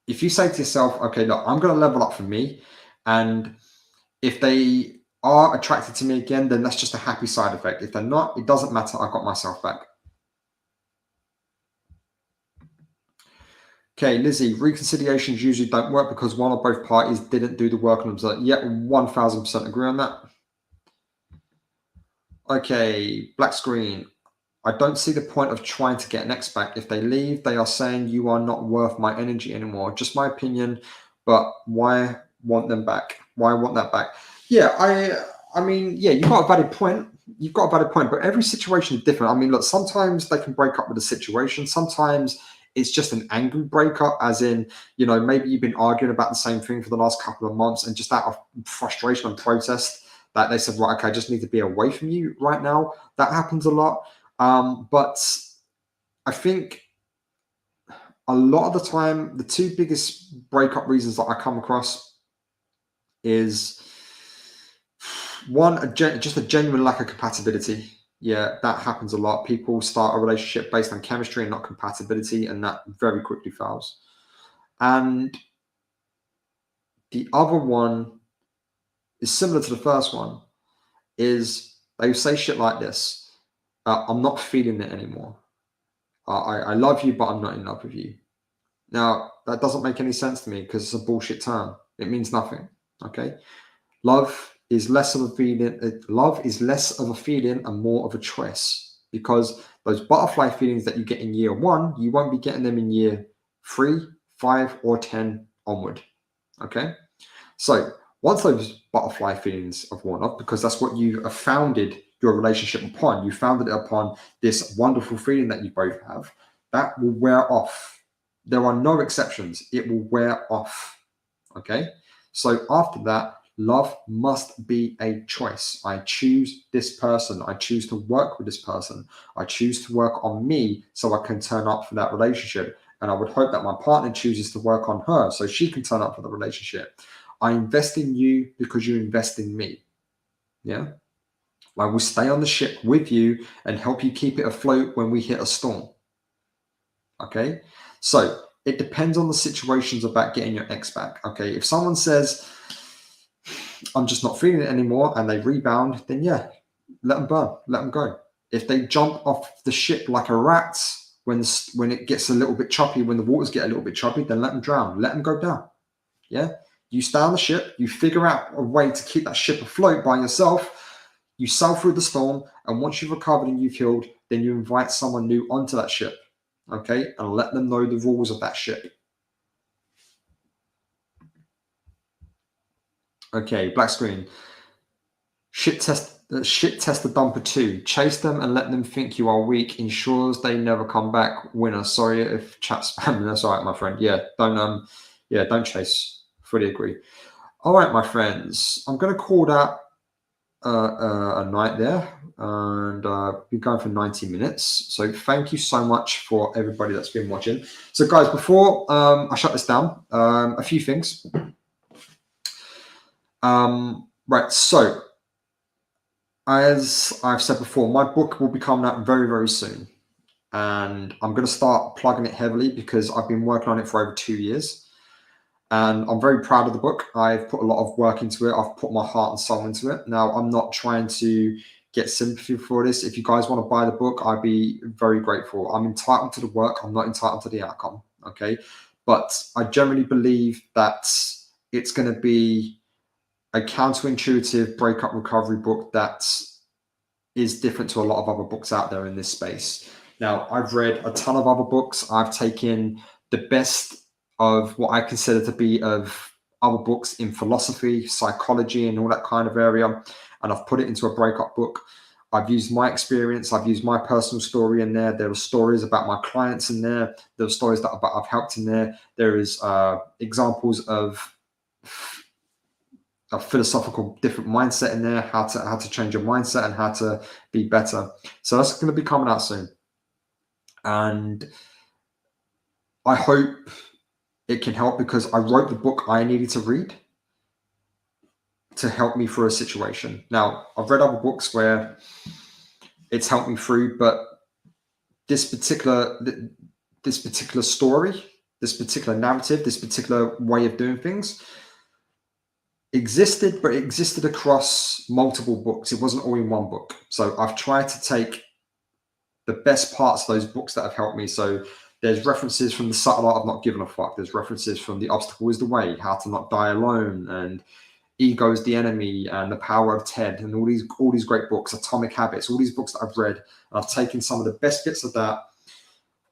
If you say to yourself, okay, look, I'm going to level up for me, and if they are attracted to me again, then that's just a happy side effect. If they're not, it doesn't matter. I got myself back. Okay, Lizzie, reconciliations usually don't work because one or both parties didn't do the work on themselves. Yeah, 1000% agree on that. Okay, black screen. I don't see the point of trying to get an ex back. If they leave, they are saying you are not worth my energy anymore. Just my opinion, but why want them back? Why want that back? Yeah, I mean, yeah, you've got a valid point. You've got a valid point, but every situation is different. I mean, look, sometimes they can break up with a situation. Sometimes it's just an angry breakup, as in, you know, maybe you've been arguing about the same thing for the last couple of months, and just out of frustration and protest, that they said, right, okay, I just need to be away from you right now. That happens a lot. But I think a lot of the time, the two biggest breakup reasons that I come across is one, just a genuine lack of compatibility. Yeah, that happens a lot. People start a relationship based on chemistry and not compatibility, and that very quickly fails. And the other one is similar to the first one, is they say shit like this: I'm not feeling it anymore. I love you, but I'm not in love with you. Now, that doesn't make any sense to me because it's a bullshit term. It means nothing. Okay. Love is less of a feeling. Love is less of a feeling and more of a choice, because those butterfly feelings that you get in year one, you won't be getting them in year 3, 5, or 10 onward. Okay. So once those butterfly feelings have worn off, because that's what you have founded your relationship upon, you founded it upon this wonderful feeling that you both have, that will wear off. There are no exceptions. It will wear off. Okay. So after that, love must be a choice. I choose this person. I choose to work with this person. I choose to work on me so I can turn up for that relationship. And I would hope that my partner chooses to work on her so she can turn up for the relationship. I invest in you because you invest in me. Yeah. I will stay on the ship with you and help you keep it afloat when we hit a storm. Okay? So it depends on the situations about getting your ex back. Okay? If someone says, I'm just not feeling it anymore, and they rebound, then yeah, let them burn, let them go. If they jump off the ship like a rat when it gets a little bit choppy, when the waters get a little bit choppy, then let them drown, let them go down. Yeah, you stay on the ship, you figure out a way to keep that ship afloat by yourself, you sail through the storm, and once you've recovered and you've healed, then you invite someone new onto that ship, okay, and let them know the rules of that ship. Okay, black screen. Shit test the dumper 2. Chase them and let them think you are weak. Ensures they never come back. Winner. Sorry if chat spam. That's all right, my friend. Yeah, don't chase. Fully agree. All right, my friends. I'm gonna call that a night there, and we're going for 90 minutes. So thank you so much for everybody that's been watching. So guys, before I shut this down, a few things. Right. So, as I've said before, my book will be coming out very, very soon. And I'm going to start plugging it heavily because I've been working on it for over 2 years. And I'm very proud of the book. I've put a lot of work into it. I've put my heart and soul into it. Now, I'm not trying to get sympathy for this. If you guys want to buy the book, I'd be very grateful. I'm entitled to the work. I'm not entitled to the outcome. Okay. But I generally believe that it's going to be a counterintuitive breakup recovery book that is different to a lot of other books out there in this space. Now, I've read a ton of other books. I've taken the best of what I consider to be of other books in philosophy, psychology, and all that kind of area, and I've put it into a breakup book. I've used my experience. I've used my personal story in there. There are stories about my clients in there. There are stories that I've helped in there. There is examples of a philosophical different mindset in there, how to change your mindset and how to be better. So that's going to be coming out soon, and I hope it can help because I wrote the book I needed to read to help me through a situation. Now, I've read other books where it's helped me through, but this particular story, this particular narrative, this particular way of doing things existed, but it existed across multiple books. It wasn't all in one book. So I've tried to take the best parts of those books that have helped me. So there's references from The Subtle Art of Not Giving a Fuck. There's references from The Obstacle is the Way, How to Not Die Alone, and Ego is the Enemy, and The Power of Ted, and all these great books, Atomic Habits, all these books that I've read. And I've taken some of the best bits of that,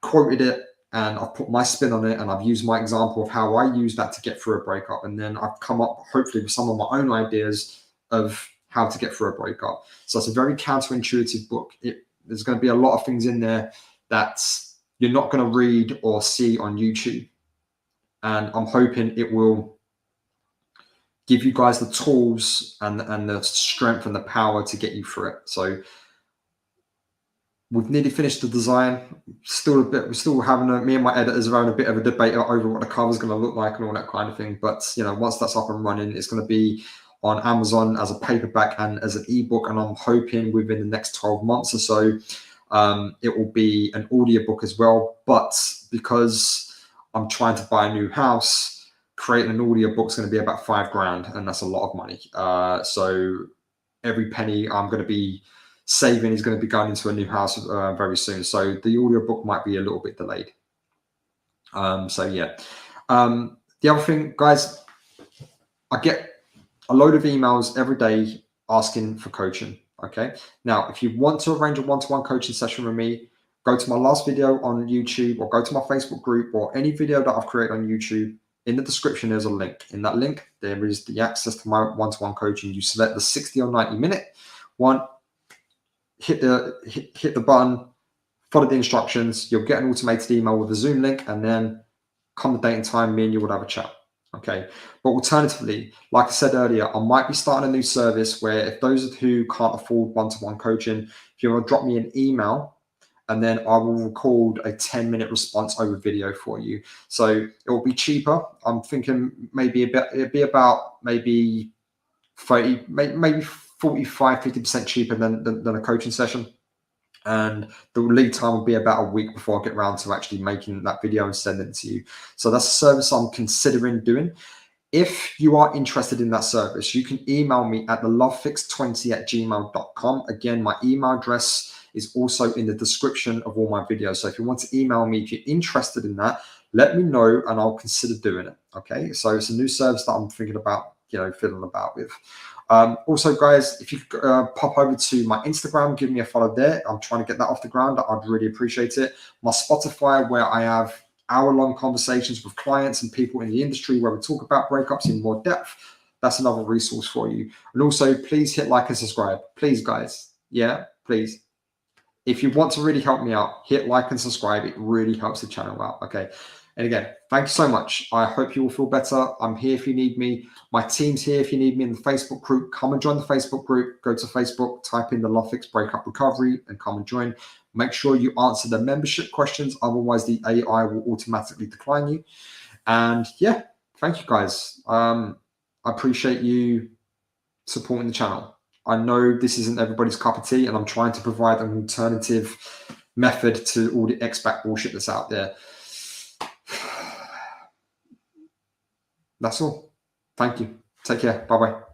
quoted it, and I've put my spin on it, and I've used my example of how I use that to get through a breakup. And then I've come up, hopefully, with some of my own ideas of how to get through a breakup. So it's a very counterintuitive book. There's going to be a lot of things in there that you're not going to read or see on YouTube. And I'm hoping it will give you guys the tools and the strength and the power to get you through it. So we've nearly finished the design. We're still having me and my editors are having a bit of a debate over what the cover is going to look like and all that kind of thing. But once that's up and running, it's going to be on Amazon as a paperback and as an ebook. And I'm hoping within the next 12 months or so, it will be an audiobook as well. But because I'm trying to buy a new house, creating an audiobook is going to be about $5,000, and that's a lot of money. So every penny I'm going to be saving is going to be going into a new house very soon. So the audiobook might be a little bit delayed. So yeah. The other thing, guys, I get a load of emails every day asking for coaching. Okay. Now, if you want to arrange a one-to-one coaching session with me, go to my last video on YouTube or go to my Facebook group or any video that I've created on YouTube. In the description, there's a link. In that link, there is the access to my one-to-one coaching. You select the 60 or 90 minute one, hit the button, follow the instructions. You'll get an automated email with a Zoom link, and then come the date and time, me and you will have a chat. Okay. But alternatively, like I said earlier, I might be starting a new service where if those who can't afford one-to-one coaching, if you want to drop me an email, and then I will record a 10-minute response over video for you. So it will be cheaper. I'm thinking maybe it'd be about maybe 30, maybe 45, 50% cheaper than a coaching session. And the lead time will be about a week before I get around to actually making that video and sending it to you. So that's a service I'm considering doing. If you are interested in that service, you can email me at thelovefix20@gmail.com. Again, my email address is also in the description of all my videos. So if you want to email me, if you're interested in that, let me know and I'll consider doing it. Okay. So it's a new service that I'm thinking about, fiddling about with. Also, guys, if you could pop over to my Instagram, give me a follow there. I'm trying to get that off the ground. I'd really appreciate it. My Spotify, where I have hour-long conversations with clients and people in the industry where we talk about breakups in more depth. That's another resource for you. And also, please hit like and subscribe. Please, guys. Yeah, please. If you want to really help me out, hit like and subscribe. It really helps the channel out. Okay. And again, thank you so much. I hope you all feel better. I'm here if you need me. My team's here if you need me in the Facebook group. Come and join the Facebook group. Go to Facebook, type in the Love Fix Breakup Recovery and come and join. Make sure you answer the membership questions. Otherwise, the AI will automatically decline you. And yeah, thank you guys. I appreciate you supporting the channel. I know this isn't everybody's cup of tea, and I'm trying to provide an alternative method to all the expat bullshit that's out there. That's all. Thank you. Take care. Bye-bye.